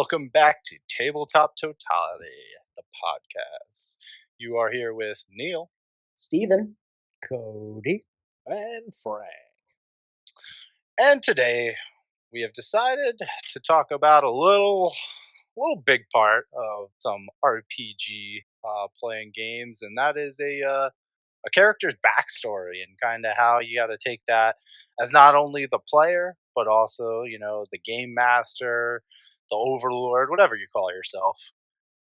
welcome back to Tabletop Totality, the podcast. You are here with Neil, Steven. Cody. And Frank. and today we have decided to talk about a little big part of some RPG playing games, and that is a character's backstory and kind of how you got to take that as not only the player but also the game master, the overlord, whatever you call yourself,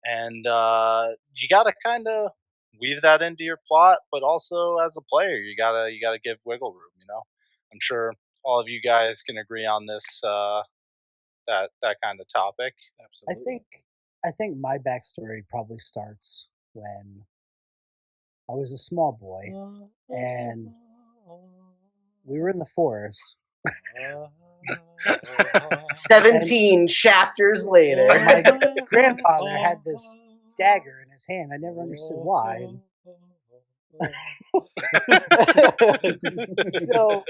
and you got to kind of weave that into your plot, but also as a player you gotta give wiggle room. I'm sure all of you guys can agree on this, that kind of topic. Absolutely. I think my backstory probably starts when I was a small boy and we were in the forest. 17 chapters later. My grandfather had this dagger in his hand. I never understood why. So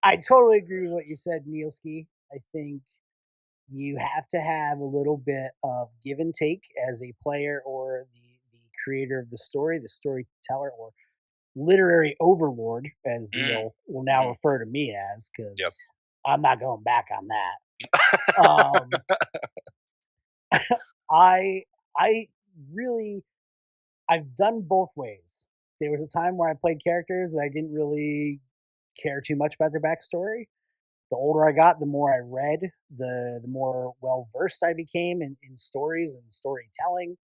I totally agree with what you said, Nielski. I think you have to have a little bit of give and take as a player or the creator of the storyteller, or literary overlord, as Neil will now refer to me as, because I'm not going back on that. I've done both ways. There was a time where I played characters that I didn't really care too much about their backstory. The older I got, the more I read, the more well versed I became in stories and storytelling,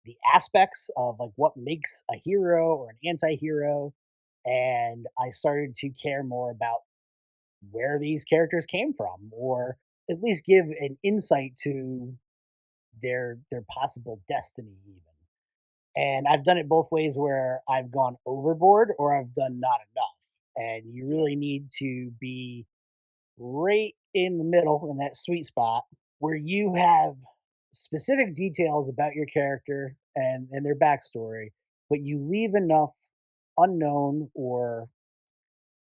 the aspects of like what makes a hero or an anti-hero, and I started to care more about where these characters came from, or at least give an insight to their possible destiny even. And I've done it both ways, where I've gone overboard or I've done not enough. And you really need to be right in the middle, in that sweet spot, where you have specific details about your character and their backstory, but you leave enough unknown or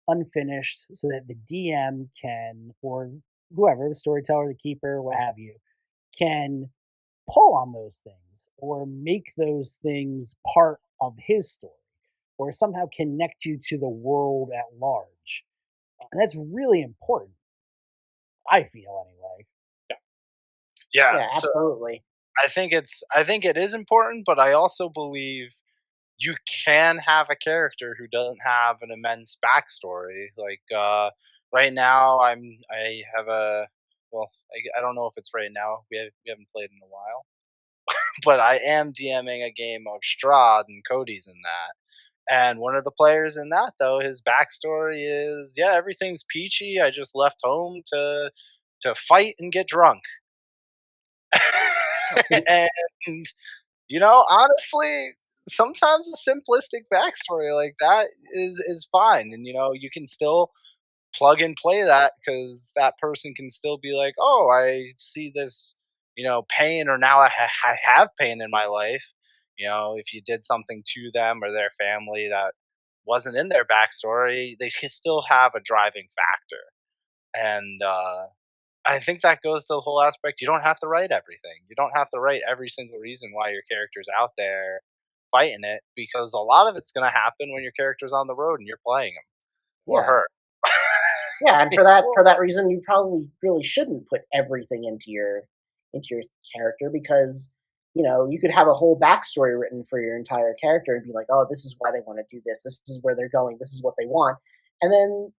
unfinished so that the DM can, or whoever, the storyteller, the keeper, what have you, can pull on those things or make those things part of his story, or somehow connect you to the world at large. And that's really important, I feel, anyway. Yeah, so absolutely. I think it is important, but I also believe you can have a character who doesn't have an immense backstory. Like right now, I have a well, I don't know if it's right now. We haven't played in a while, but I am DMing a game of Strahd, and Cody's in that. And one of the players in that, though, his backstory is, yeah, everything's peachy. I just left home to fight and get drunk. And honestly, sometimes a simplistic backstory like that is fine, and you can still plug and play that, because that person can still be like, oh, I see this pain, or now I have pain in my life. If you did something to them or their family that wasn't in their backstory, they can still have a driving factor. And I think that goes to the whole aspect. You don't have to write everything. You don't have to write every single reason why your character's out there fighting it, because a lot of it's going to happen when your character's on the road and you're playing him or her. Yeah, and for that reason, you probably really shouldn't put everything into your character, because you could have a whole backstory written for your entire character and be like, oh, this is why they want to do this. This is where they're going. This is what they want, and then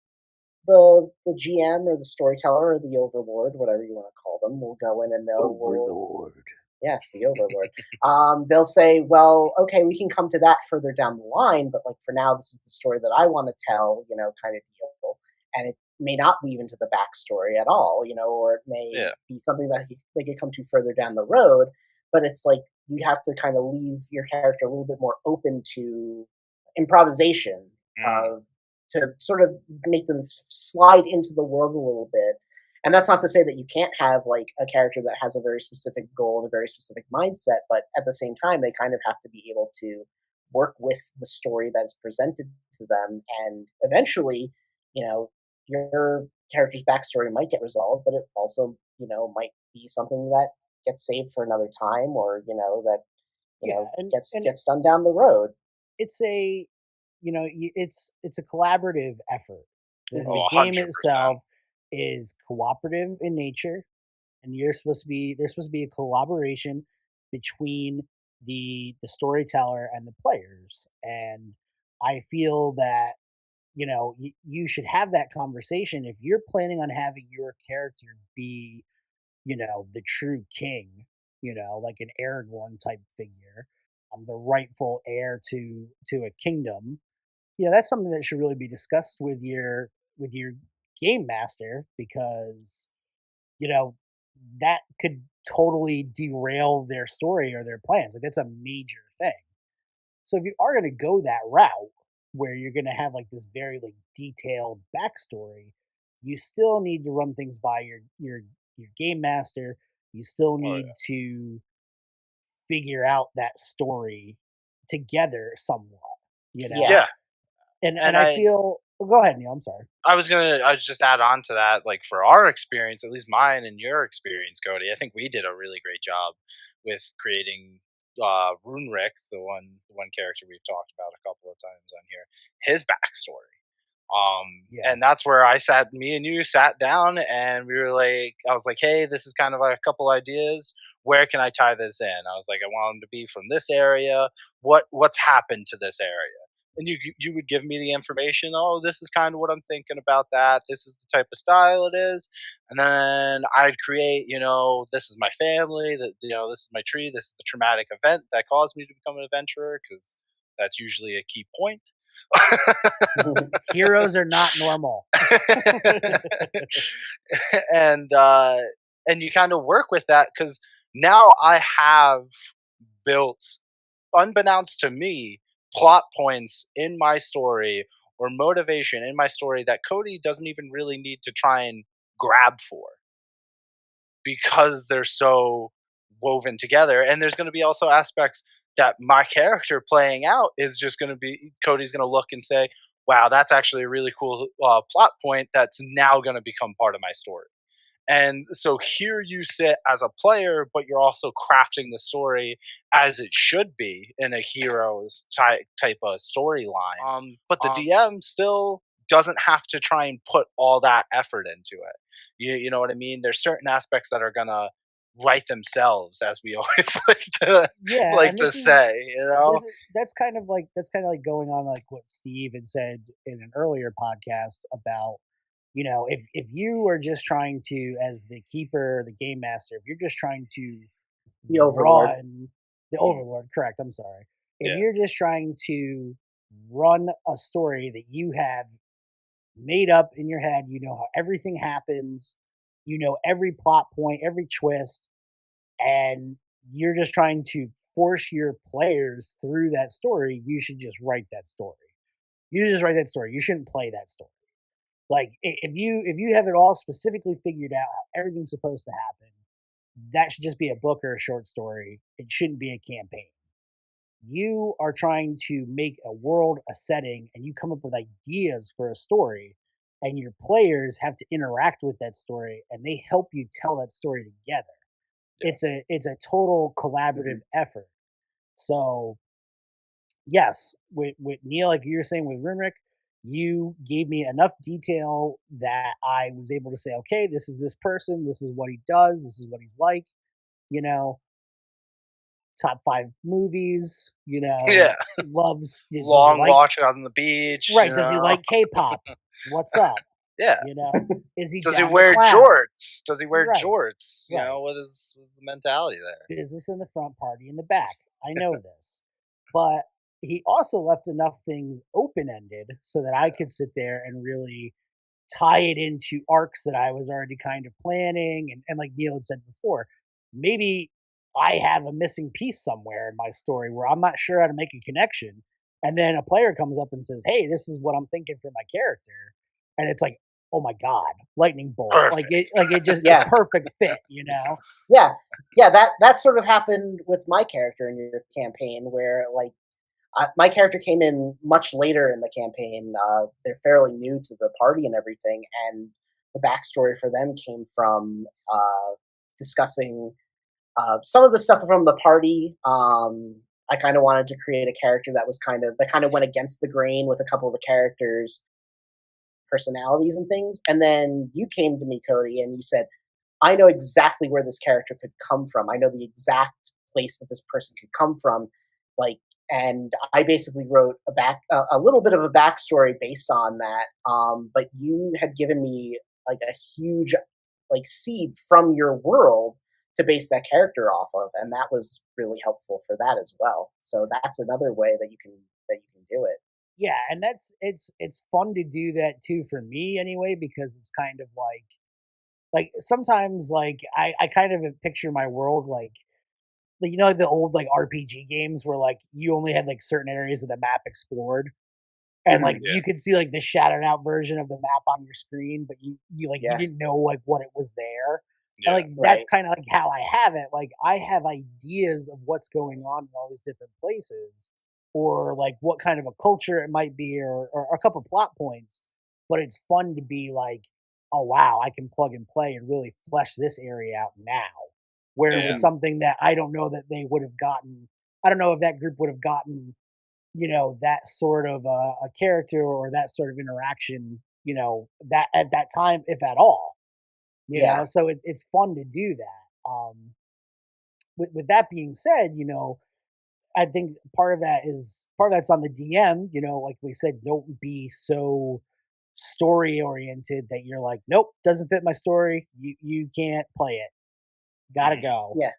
the GM or the storyteller or the overlord, whatever you want to call them, will go in and they'll Overlord. Yes, the overlord. They'll say, well, okay, we can come to that further down the line, but like for now, this is the story that I want to tell, kind of deal. And it may not weave into the backstory at all, or it may be something that they could come to further down the road. But it's like you have to kind of leave your character a little bit more open to improvisation, to sort of make them slide into the world a little bit. And that's not to say that you can't have like a character that has a very specific goal and a very specific mindset, but at the same time, they kind of have to be able to work with the story that is presented to them. And eventually, your character's backstory might get resolved, but it also, might be something that gets saved for another time, or that Yeah, and gets done down the road. it's a it's a collaborative effort. The Hmm. Oh, game 100%. itself is cooperative in nature, and there's supposed to be a collaboration between the storyteller and the players. And I feel that you should have that conversation if you're planning on having your character be the true king, like an Aragorn type figure, the rightful heir to a kingdom. That's something that should really be discussed with your game master, because you know that could totally derail their story or their plans. Like, that's a major thing. So if you are going to go that route where you're going to have like this very like detailed backstory, you still need to run things by your game master. You still Oh, need to figure out that story together somewhat, you yeah. know? Yeah. Yeah, And and I feel, well, go ahead, Neil, I'm sorry. I was just add on to that, like for our experience, at least mine and your experience, Cody. I think we did a really great job with creating Runerick, the one character we've talked about a couple of times on here, his backstory. Yeah. And that's where me and you sat down, and we were like, I was like, hey, this is kind of a couple ideas. Where can I tie this in? I was like, I want him to be from this area. What's happened to this area? And you would give me the information. Oh, this is kind of what I'm thinking about that. This is the type of style it is. And then I'd create, this is my family. That this is my tree. This is the traumatic event that caused me to become an adventurer, because that's usually a key point. Heroes are not normal. and uh, and you kind of work with that, because now I have built, unbeknownst to me, plot points in my story or motivation in my story that Cody doesn't even really need to try and grab for, because they're so woven together. And there's going to be also aspects that my character playing out is just going to be, Cody's going to look and say, wow, that's actually a really cool plot point that's now going to become part of my story. And so here you sit as a player, but you're also crafting the story as it should be in a hero's type of storyline. But the DM still doesn't have to try and put all that effort into it. You know what I mean? There's certain aspects that are gonna write themselves, as we always Yeah, like and to say. that's kind of like going on like what Steve had said in an earlier podcast about, if you are just trying to, as the keeper, the game master, if you're just trying to The Overlord. run the Mm, overlord, correct, I'm sorry. If yeah, you're just trying to run a story that you have made up in your head, you know how everything happens, you know every plot point, every twist, and you're just trying to force your players through that story, you should just write that story. You should just write that story. You shouldn't play that story. Like, if you have it all specifically figured out how everything's supposed to happen, that should just be a book or a short story. It shouldn't be a campaign. You are trying to make a world, a setting, and you come up with ideas for a story, and your players have to interact with that story, and they help you tell that story together. yeah, It's a total Hmm. collaborative effort. So yes, with Neil, like you were saying with Rimrick, you gave me enough detail that I was able to say, okay, this is this person, this is what he does, this is what he's like, you know, top 5 movies, yeah. does he Long like, walk on the beach. right, does he like K-pop? What's up? Yeah. You know, is he Does he down to wear clown? jorts? Does he wear Right, jorts? right. What's the mentality there? Business in the front, party in the back. I know this. But he also left enough things open ended so that I could sit there and really tie it into arcs that I was already kind of planning. And like Neil had said before, maybe I have a missing piece somewhere in my story where I'm not sure how to make a connection. And then a player comes up and says, hey, this is what I'm thinking for my character. And it's like, oh my God, lightning bolt. Perfect. Like it just a Yeah. perfect fit, you know? Yeah. Yeah. That sort of happened with my character in your campaign, where like my character came in much later in the campaign. They're fairly new to the party and everything, and the backstory for them came from discussing Some of the stuff from the party, I kind of wanted to create a character that was kind of went against the grain with a couple of the characters' personalities and things. And then you came to me, Cody, and you said, I know exactly where this character could come from. I know the exact place that this person could come from. Like, and I basically wrote a little bit of a backstory based on that. But you had given me like a huge like seed from your world to base that character off of, and that was really helpful for that as well. So that's another way that you can do it. Yeah, and it's fun to do that too for me anyway, because it's kind of like sometimes like I kind of picture my world like you know like the old like RPG games where like you only had like certain areas of the map explored, and like Mhm. Yeah, you could see like the shadowed out version of the map on your screen, but you like you Yeah, didn't know like what it was there. And yeah, like that's right. kind of like how I have it. Like I have ideas of what's going on in all these different places, or like what kind of a culture it might be, or a couple plot points. But it's fun to be like, oh wow, I can plug and play and really flesh this area out now. Where it was yeah, Mhm. something that I don't know that they would have gotten. I don't know if that group would have gotten that sort of a character or that sort of interaction, that at that time, if at all, Yeah, so it's fun to do that. With that being said, I think part of that's on the DM, like we said, don't be so story oriented that you're like, nope, doesn't fit my story. You can't play it. Gotta mhm, go, yeah,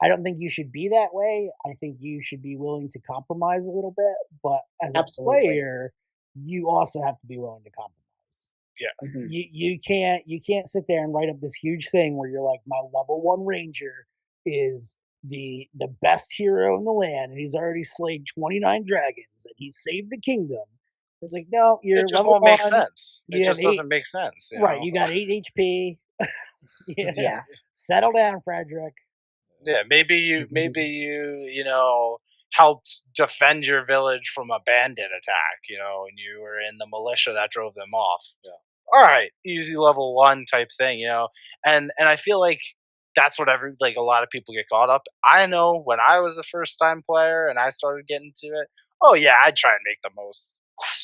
I don't think you should be that way. I think you should be willing to compromise a little bit, but as a absolutely. player, you also have to be willing to compromise. yeah. Mhm. You can't sit there and write up this huge thing where you're like, my level 1 ranger is the best hero in the land and he's already slayed 29 dragons and he saved the kingdom. It's like, no, It you're just level won't make 1, sense. It you have just 8, doesn't make sense, you right, know? you got 8 HP. Yeah. Yeah, Settle down, Frederick. Yeah, maybe you helped defend your village from a bandit attack, and you were in the militia that drove them off. Yeah. All right, easy level 1 type thing. And I feel like that's what a lot of people get caught up. I know when I was a first time player and I started getting to it, oh yeah, I'd try and make the most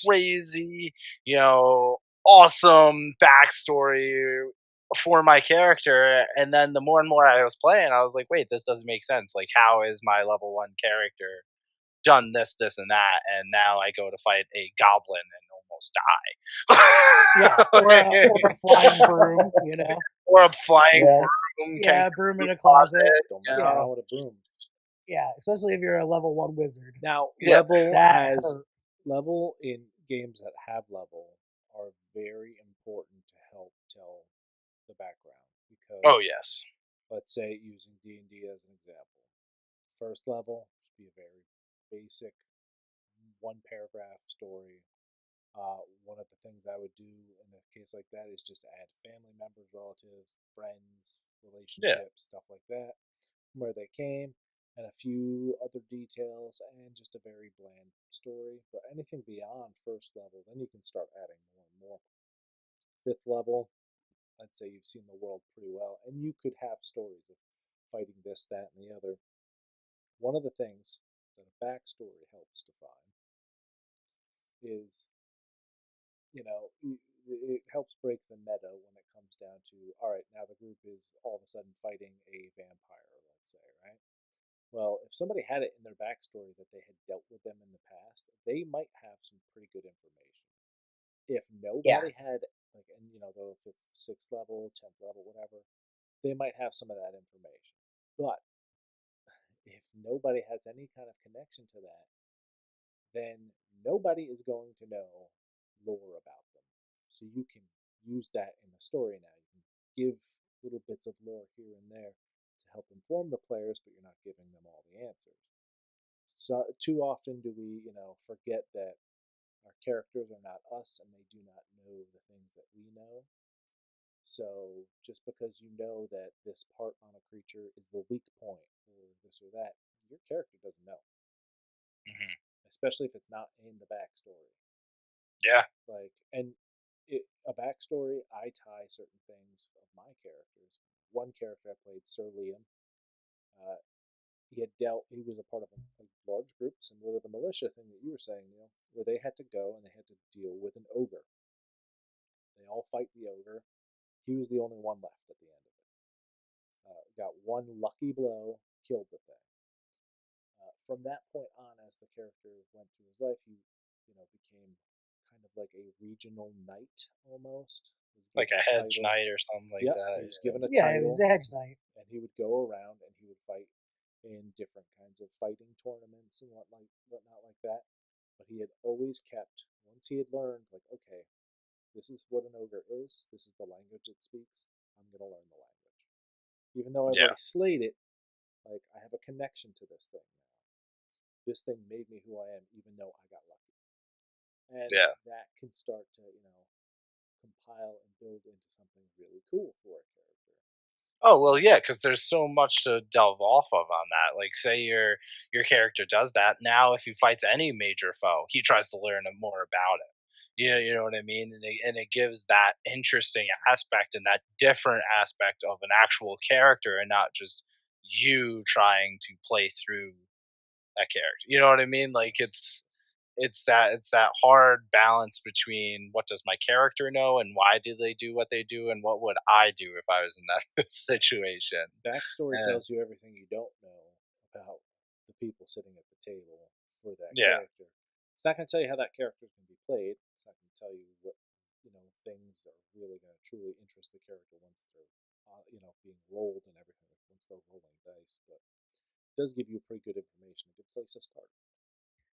crazy, you know, awesome backstory for my character. And then the more and more I was playing, I was like, wait, this doesn't make sense. Like, how is my level 1 character done this, and that, and now I go to fight a goblin and Yeah, almost or a flying broom. or a flying yeah, broom can Yeah, broom food in a closet. closet, Don't you mess Yeah, know? around with a broom. yeah, especially if you're a level 1 wizard. Now, Yeah, That hurt. level in games that have level are very important to help tell the background oh because yes, let's say using D&D as an example. First level should be a very basic one paragraph story. One of the things I would do in a case like that is just add family members, relatives, friends, yeah, relationships, stuff like that, where they came, and a few other details, and just a very bland story. But anything beyond first level, then you can start adding more and more. Fifth level, I'd say you've seen the world pretty well, and you could have stories of fighting this, that, and the other. One of the things that a backstory helps define is, it helps break the meta when it comes down to, all right, now the group is all of a sudden fighting a vampire, let's say, right? Well, if somebody had it in their backstory that they had dealt with them in the past, they might have some pretty good information. If yeah, nobody had, like, and the fifth, sixth level, 10th level, whatever, they might have some of that information. But if nobody has any kind of connection to that, then nobody is going to know lore about them. So you can use that in the story now. You can give little bits of lore here and there to help inform the players, but you're not giving them all the answers. So too often do we, forget that our characters are not us and they do not know the things that we know. So just because you know that this part on a creature is the weak point or this or that, your character doesn't know, hmm, especially if it's not in the backstory. yeah, A backstory, I tie certain things of my characters. one character I played, Sir Liam. Uh, he was a part of a large group, similar to the militia thing that you were saying, Neil, where they had to go and they had to deal with an ogre. They all fight the ogre. He was the only one left at the end of it. Got one lucky blow, killed the thing. From that point on, as the character went through his life, he, became kind of like a regional knight almost. He was Like given a a hedge title. knight or something like Yep, that. he was given a Yeah, it was title, a hedge knight. and he would go around and he would fight in different kinds of fighting tournaments and whatnot like that. But he had always kept, once he had learned, like, okay, this is what an ogre is, this is the language it speaks, I'm going to learn the language. Even though I've Yeah. already slayed it, like, I have a connection to this thing now. This thing made me who I am, even though I got lucky. And Yeah. that can start to, compile and build into something really cool for a character. Oh well, yeah, because there's so much to delve off of on that. Like, say your character does that. Now, if he fights any major foe, he tries to learn more about it. You know what I mean, and it gives that interesting aspect and that different aspect of an actual character, and not just you trying to play through that character. You know what I mean? Like it's that hard balance between what does my character know and why do they do what they do and what would I do if I was in that situation. Backstory And tells you everything you don't know about the people sitting at the table for that yeah, character. It's not going to tell you how that character is going to be played. It's not going to tell you what things are really going to truly interest the character once they're being rolled and everything, once they're rolling dice. But it does give you pretty good information, a good place to start.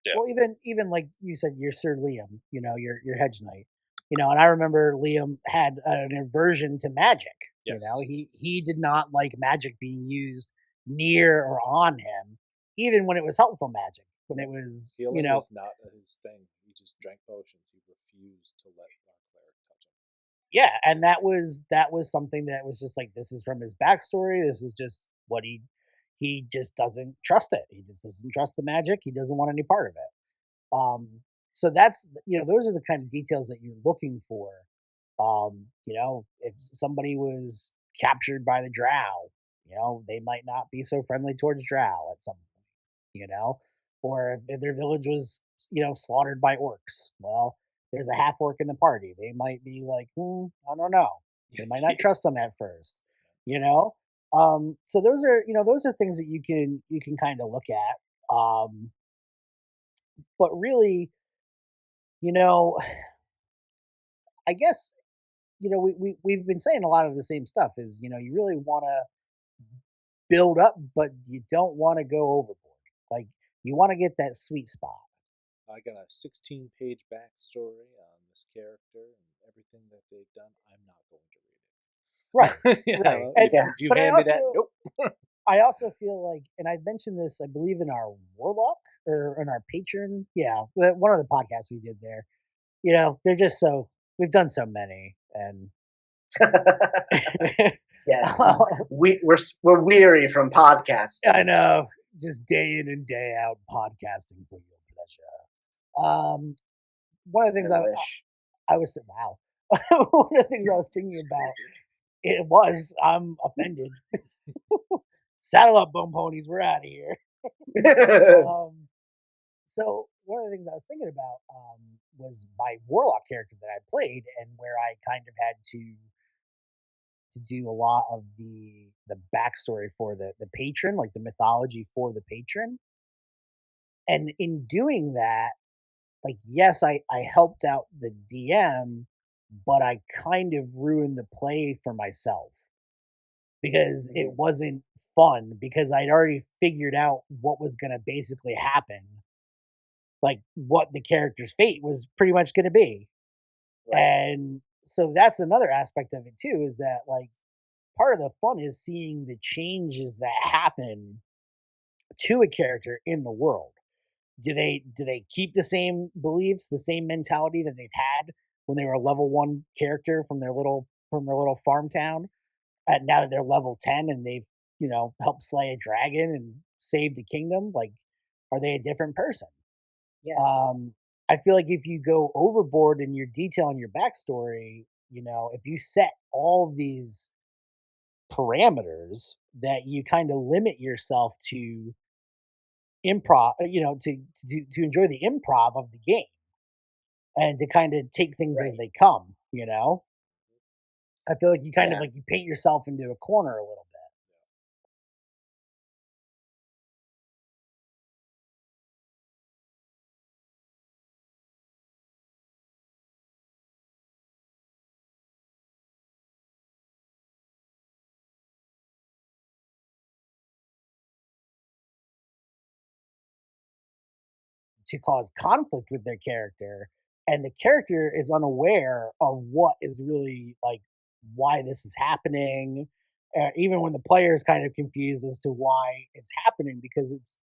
yeah, Well, even like you said, you're Sir Liam, your hedge knight, and I remember Liam had an aversion to magic. Yes. He did not like magic being used near or on him, even when it was helpful magic. When it was, Healing was not his thing. He just drank potions. He refused to let our cleric touch him. yeah, and that was something that was just like, this is from his backstory. This is just what he just doesn't trust it. He just doesn't trust the magic. He doesn't want any part of it. So that's, those are the kind of details that you're looking for. If somebody was captured by the drow, they might not be so friendly towards drow at some point, or if their village was, slaughtered by orcs. Well, there's a half orc in the party. They might be like, I don't know. They might not trust them at first, you know. So those are things that you can kind of look at. But really, you know, I guess, we've been saying a lot of the same stuff. Is, you really want to build up, but you don't want to go overboard. Like, you want to get that sweet spot. I got a 16-page backstory on this character and everything that they've done. I'm not going to read it. Right, right. And, If you but hand me that, nope. I also feel like, and I've mentioned this, I believe, in our Warlock or in our Patreon. Yeah, one of the podcasts we did there. They're just so, we've done so many, and Yes, we're weary from podcasting. I know, just day in and day out podcasting for your pleasure. One of the things I was, wow. One of the things I was thinking about, I'm offended. Saddle up, bum ponies. We're out of here. So one of the things I was thinking about was my warlock character that I played, and where I kind of had to do a lot of the backstory for the patron, like the mythology for the patron. And in doing that, like, yes, I helped out the DM, but I kind of ruined the play for myself because it wasn't fun, because I'd already figured out what was going to basically happen, like what the character's fate was pretty much going to be. Right. And so that's another aspect of it too, is that, like, part of the fun is seeing the changes that happen to a character in the world. Do they keep the same beliefs, the same mentality that they've had when they were a level 1 character from their little farm town? And now that they're level 10 and they've, helped slay a dragon and saved the kingdom, like, are they a different person? Yeah. I feel like if you go overboard in your detail and your backstory, if you set all of these parameters that you kind of limit yourself to improv, to enjoy the improv of the game and to kind of take things as Right. they come, you know? I feel like you kind of Yeah. like you paint yourself into a corner a little bit. To cause conflict with their character, and the character is unaware of what is really like why this is happening, even when the player is kind of confused as to why it's happening, because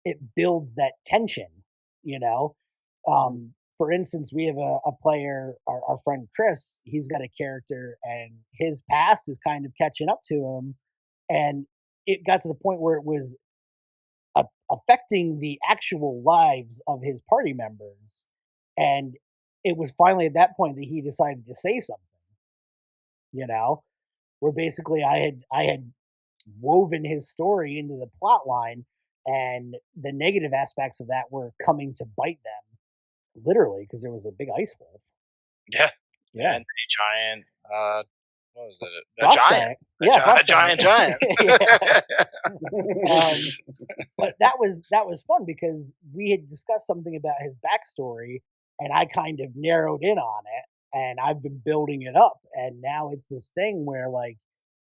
it builds that tension, you know. Mhm. For instance, we have a player, our friend Chris. He's got a character, and his past is kind of catching up to him, and it got to the point where it was affecting the actual lives of his party members. And it was finally at that point that he decided to say something, you know, where basically I had woven his story into the plot line, and the negative aspects of that were coming to bite them literally because there was a big ice wolf. Yeah, Yeah. and a giant. What was it? A Frost giant. giant. Yeah, A frost giant giant. giant. Yeah. Um, but that was fun because we had discussed something about his backstory, and I kind of narrowed in on it, and I've been building it up, and now it's this thing where like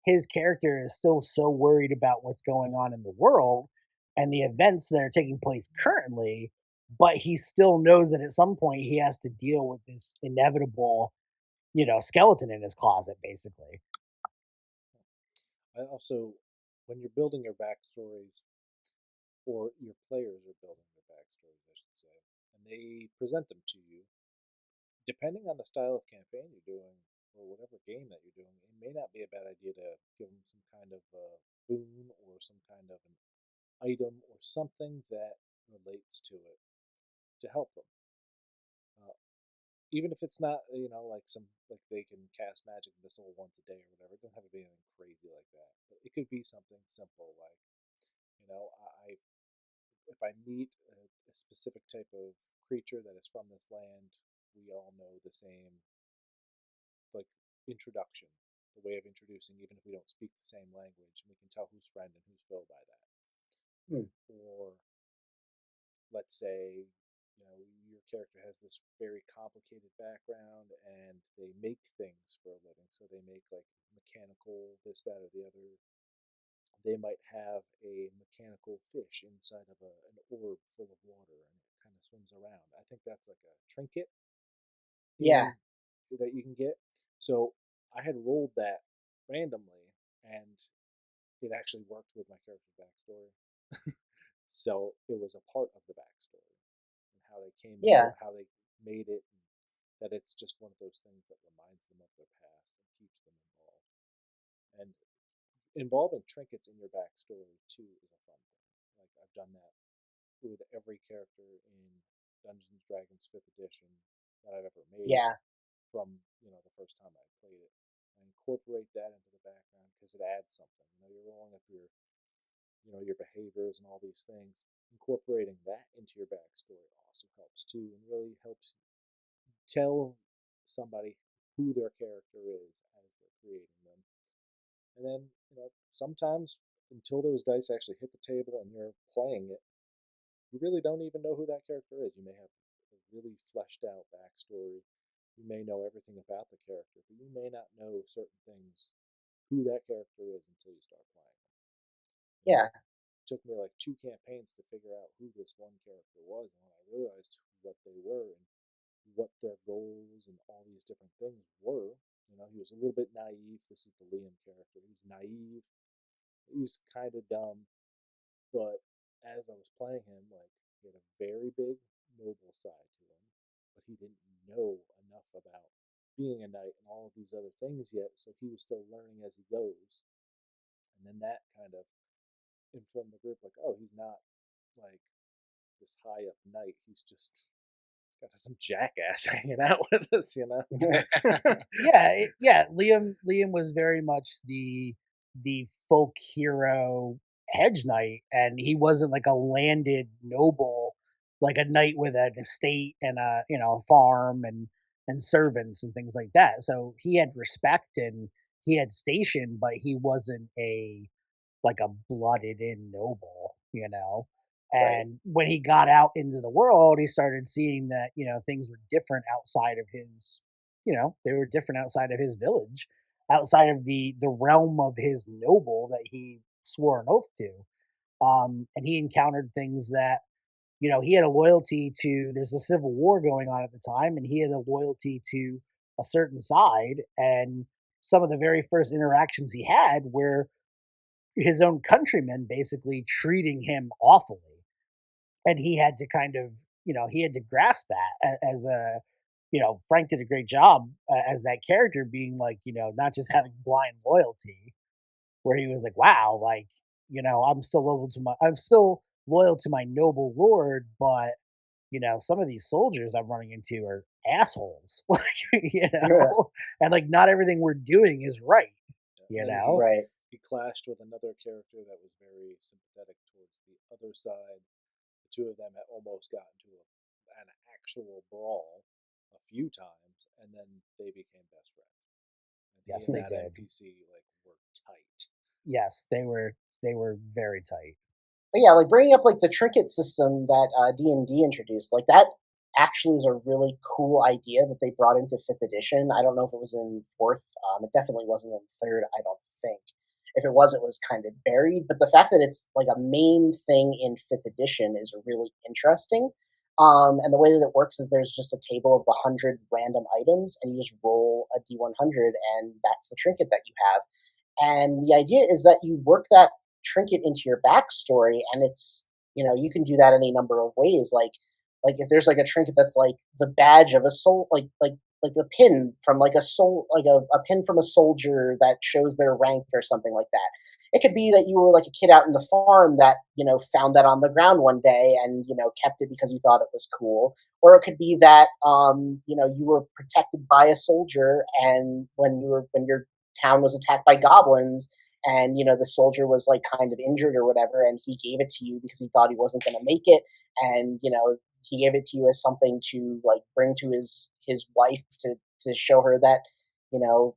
his character is still so worried about what's going on in the world and the events that are taking place currently, but he still knows that at some point he has to deal with this inevitable, skeleton in his closet, basically. I also, when you're building your backstories, or your players are building their backstories, I should say, and they present them to you, depending on the style of campaign you're doing or whatever game that you're doing, it may not be a bad idea to give them some kind of boon or some kind of an item or something that relates to it to help them. Uh, Even if it's not, like like they can cast magic missile once a day or whatever. It doesn't have to be anything crazy like that. But it could be something simple like, I if I meet a specific type of creature that is from this land, we all know the same, like, introduction, the way of introducing, even if we don't speak the same language, and we can tell who's friend and who's foe by that. Hmm. Or let's say, your character has this very complicated background and they make things for a living. So they make like mechanical this, that, or the other. They might have a mechanical fish inside of an orb full of water and it kind of swims around. I think that's like a trinket Yeah. in that you can get. So I had rolled that randomly, and it actually worked with my character's backstory. So it was a part of the backstory and how they came Yeah. about, how they made it, and that it's just one of those things that reminds them of their past and keeps them involved. And involving trinkets in your backstory too is a fun thing. Like I've done that with every character in Dungeons and Dragons Fifth Edition that I've ever made Yeah. from the first time I played it. I incorporate that into the background because it adds something. You're rolling up your behaviors and all these things. Incorporating that into your backstory also helps too, and really helps tell somebody who their character is as they're creating them. And then, sometimes until those dice actually hit the table and you're playing it, you really don't even know who that character is. You may have a really fleshed out backstory. You may know everything about the character, but you may not know certain things, who that character is, until you start playing. And Yeah. it took me like 2 campaigns to figure out who this one character was. And when I realized what they were and what their goals and all these different things were, he was a little bit naive. This is the Liam character. He's naive. He was kind of dumb, but as I was playing him, like, he had a very big noble side to him, but he didn't know enough about being a knight and all of these other things yet, so he was still learning as he goes. And then that kind of informed the group, like, oh, he's not like this high up knight. He's just got some jackass hanging out with us. Yeah, yeah. Liam was very much the the folk hero hedge knight, and he wasn't like a landed noble, like a knight with an estate and a farm and servants and things like that. So he had respect and he had station, but he wasn't a like a blooded in noble, Right. And when he got out into the world, he started seeing that, things were different outside of his, they were different outside of his village, outside of the realm of his noble that he swore an oath to. And he encountered things that, he had a loyalty to, there's a civil war going on at the time, and he had a loyalty to a certain side. And some of the very first interactions he had were his own countrymen basically treating him awfully. And he had to kind of, he had to grasp that as a, Frank did a great job as that character being like, not just having blind loyalty, where he was like, wow, like, I'm still loyal to my noble lord, but some of these soldiers I'm running into are assholes, like, Yeah. and like not everything we're doing is right, And you then know. he clashed with another character that was very sympathetic towards the other side. The two of them had almost gotten to an actual brawl a few times, and then they became best friends. And he Yes, and they that did. NPC like were tight. Yes, they were very tight. But yeah, like bringing up like the trinket system that D&D introduced, like that actually is a really cool idea that they brought into fifth edition. I don't know if it was in fourth. It definitely wasn't in third. I don't think. If it was kind of buried. But the fact that it's like a main thing in fifth edition is really interesting. And the way that it works is there's just a table of 100 random items, and you just roll a D100, and that's the trinket that you have. And the idea is that you work that trinket into your backstory, and it's you can do that any number of ways. Like if there's like a trinket that's like the badge of a soul, like a pin from like a soul, like a pin from a soldier that shows their rank or something like that. It could be that you were like a kid out in the farm that found that on the ground one day and kept it because you thought it was cool. Or it could be that you were protected by a soldier, and when your town was attacked by goblins, and the soldier was like kind of injured or whatever, and he gave it to you because he thought he wasn't going to make it. And he gave it to you as something to like bring to his wife to show her that you know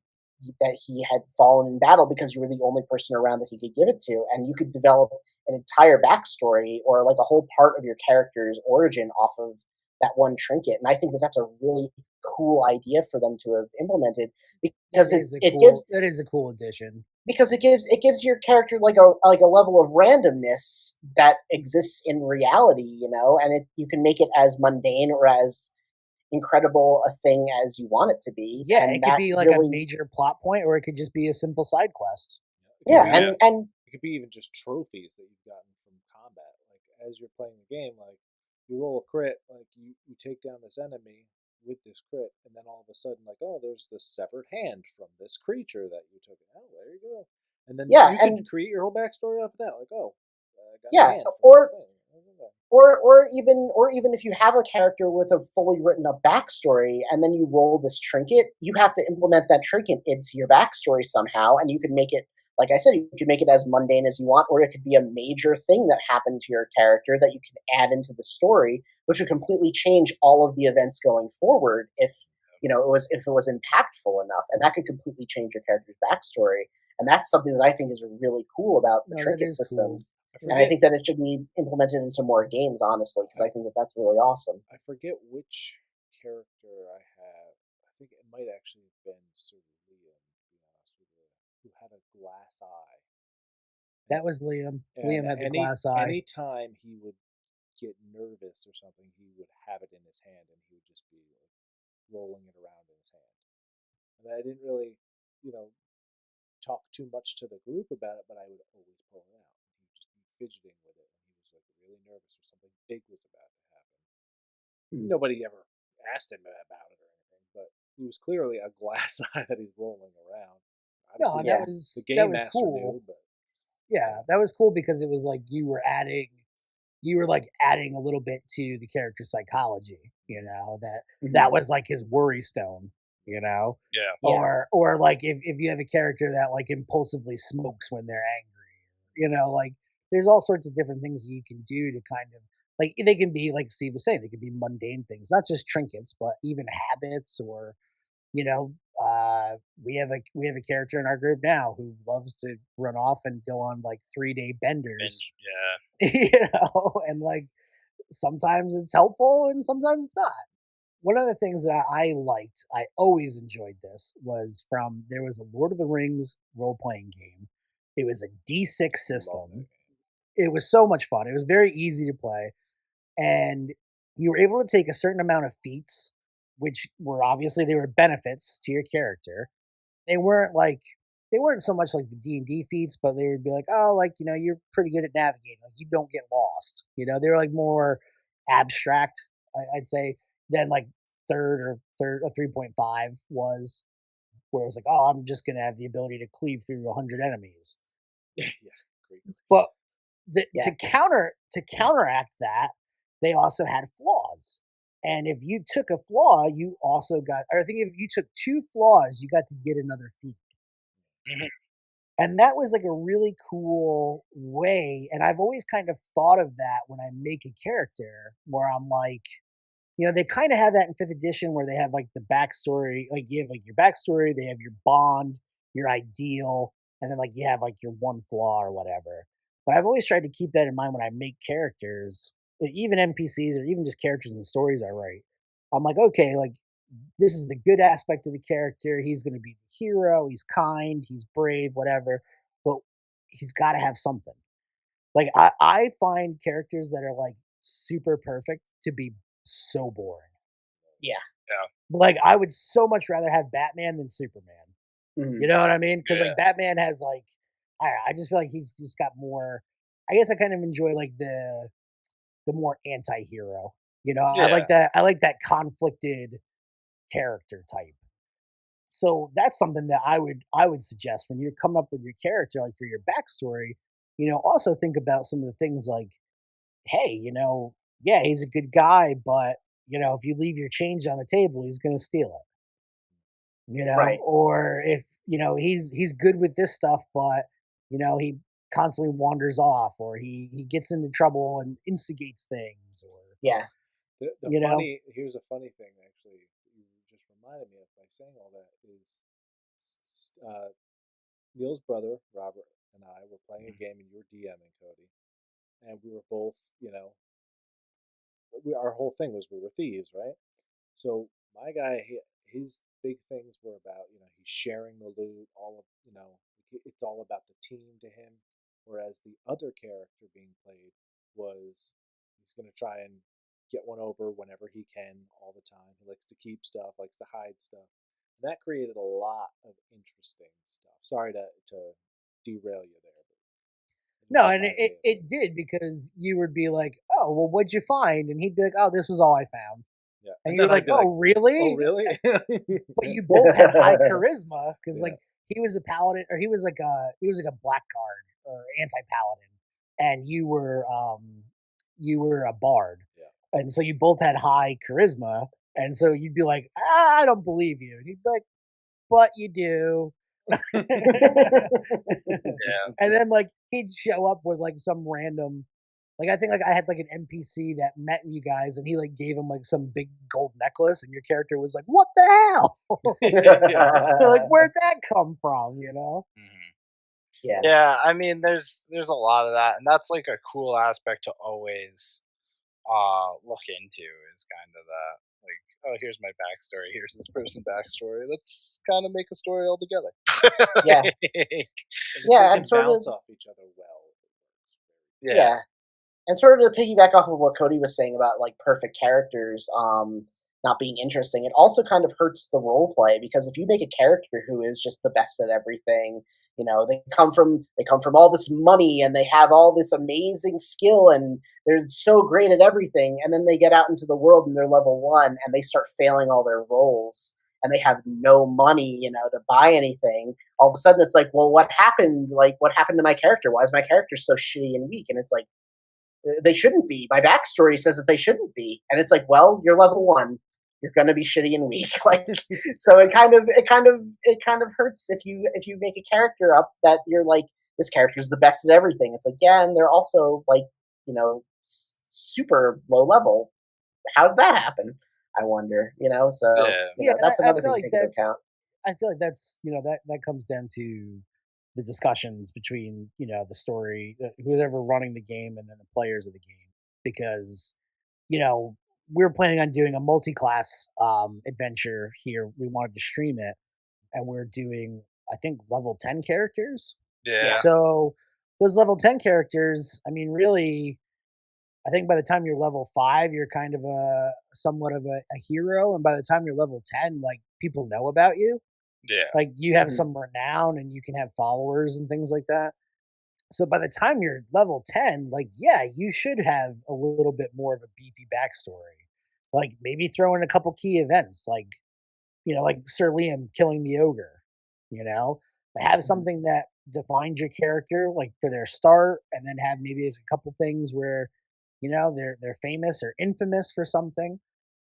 that he had fallen in battle because you were the only person around that he could give it to. And you could develop an entire backstory or like a whole part of your character's origin off of that one trinket. And I think that that's a really cool idea for them to have implemented, because That is a cool addition. because it gives your character like a level of randomness that exists in reality, and you can make it as mundane or as incredible a thing as you want it to be. Yeah, And it could that be like a really, major plot point, or it could just be a simple side quest. yeah, Be, and it could be even just trophies that you've gotten from combat. Like as you're playing the game, like you roll a crit, like you take down this enemy with this crit, and then all of a sudden, like, oh, there's this severed hand from this creature that you took. Oh, there you go. And then yeah, you and could create your whole backstory off of that. Like, oh, I got a yeah, hand from or that thing. or even if you have a character with a fully written up backstory and then you roll this trinket, you have to implement that trinket into your backstory somehow, and you can make it, like I said, you can make it as mundane as you want, or it could be a major thing that happened to your character that you can add into the story, which would completely change all of the events going forward if it was impactful enough, and that could completely change your character's backstory. And that's something that I think is really cool about the No, that trinket is system. cool. And I think that it should be implemented into more games, honestly, because I think that that's really awesome. I forget which character I have. I think it might actually have been Sir Liam, to be honest with you, who had a glass eye. That was Liam. And Liam had the glass eye. anytime he would get nervous or something, he would have it in his hand and he would just be like rolling it around in his hand. And I didn't really, you know, talk too much to the group about it, but I would always pull it out. He would just be fidgeting with it when he was like really nervous or something big was about to happen. Nobody ever asked him about it or anything, but he was clearly a glass eye that he's rolling around. No, Obviously, that the was game master cool. knew, but Yeah, that was cool because it was like you were like adding a little bit to the character's psychology. That Mhm. that was like his worry stone. you know? Yeah. Yeah. Or like if you have a character that like impulsively smokes when they're angry, you know, like there's all sorts of different things you can do to kind of like they can be like Steve was saying, they can be mundane things, not just trinkets, but even habits or you know, we have a character in our group now who loves to run off and go on like 3-day benders, Binge. Yeah. and like sometimes it's helpful and sometimes it's not. One of the things that I liked, I always enjoyed this, was from there was a Lord of the Rings role playing game. It was a D6 system. It was so much fun. It was very easy to play, and you were able to take a certain amount of feats, which were obviously they were benefits to your character. They weren't like they weren't so much like the D&D feats, but they would be like, oh, like you're pretty good at navigating, like you don't get lost. They were like more abstract, I'd say, than like third or 3.5 was, where it was like, oh, I'm just gonna have the ability to cleave through 100 enemies. Yeah, great. But Yeah. to counteract that, they also had flaws. And if you took a flaw, you also got, or I think if you took 2 flaws, you got to get another feat. Mhm. And that was like a really cool way. And I've always kind of thought of that when I make a character where I'm like, they kind of have that in fifth edition where they have like the backstory, like you have like your backstory, they have your bond, your ideal, and then like you have like your one flaw or whatever. But I've always tried to keep that in mind when I make characters, like even NPCs or even just characters in the stories I write. I'm like, okay, like this is the good aspect of the character. He's going to be the hero. He's kind. He's brave. Whatever. But he's got to have something. Like I find characters that are like super perfect to be so boring. Yeah. Yeah. Like I would so much rather have Batman than Superman. Mhm. You know what I mean? Because Yeah. like Batman has like I just feel like he's just got more. I guess I kind of enjoy like the more anti-hero. I Yeah. like that. I like that conflicted character type. So that's something that I would suggest when you're coming up with your character, like for your backstory. Also think about some of the things like, hey, yeah, he's a good guy, but if you leave your change on the table, he's going to steal it. Right. Or if he's good with this stuff, but he constantly wanders off, or he gets into trouble and instigates things, or Yeah. Here's a funny thing actually you just reminded me of by saying all that is Neil's brother Robert and I were playing a game and you were DMing, Cody, and we were both, our whole thing was we were thieves, right? So my guy, his big things were about, he's sharing the loot, all of, it's all about the team to him. Whereas the other character being played was, he's going to try and get one over whenever he can all the time. He likes to keep stuff, likes to hide stuff. And that created a lot of interesting stuff. Sorry to derail you there. But no, and it did, because you would be like, oh, well, what'd you find? And he'd be like, oh, this was all I found. Yeah. And you're like, oh, really? Oh, really? But you both had high charisma, because like he was a paladin, or he was like a blackguard or anti-paladin, and you were a bard. Yeah. And so you both had high charisma, and so you'd be like, I don't believe you. And he'd be like, but you do. Yeah. And then like he'd show up with like some random, like I think like I had like an NPC that met you guys, and he like gave him like some big gold necklace, and your character was like, "What the hell? Like where'd that come from?" Mhm. Yeah. Yeah. I mean, there's a lot of that, and that's like a cool aspect to always look into, is kind of that. Like, oh, here's my backstory. Here's this person's backstory. Let's kind of make a story all together. Yeah. Like, And if Yeah, they and can sort bounce of off each other well, it works. yeah. yeah. And sort of to piggyback off of what Cody was saying about like perfect characters not being interesting, it also kind of hurts the role play, because if you make a character who is just the best at everything, they come from all this money and they have all this amazing skill and they're so great at everything, and then they get out into the world and they're level 1 and they start failing all their roles and they have no money, to buy anything. All of a sudden it's like, well, what happened? Like, what happened to my character? Why is my character so shitty and weak? And it's like, they shouldn't be. My backstory says that they shouldn't be. And it's like, well, you're level 1. you're gonna be shitty and weak. Like, so it kind of hurts if you make a character up that you're like, this character's the best at everything. It's like, yeah, and they're also like, super low level. How did that happen? I wonder. So Yeah. that's I another feel thing to like take into account. that's that comes down to the discussions between the story, who's ever running the game, and then the players of the game, because you know we were planning on doing a multi-class adventure here. We wanted to stream it, and we're doing, I think, level 10 characters. Yeah. Yeah. So those level 10 characters, I mean, really, I think by the time you're level 5, you're kind of a somewhat of a hero, and by the time you're level 10, like, people know about you. Yeah. Like, you have Mhm. some renown and you can have followers and things like that. So by the time you're level 10, like, yeah, you should have a little bit more of a beefy backstory. Like, maybe throw in a couple key events, like Sir Liam killing the ogre, you know? Have Mhm. something that defines your character, like for their start, and then have maybe a couple things where, they're famous or infamous for something.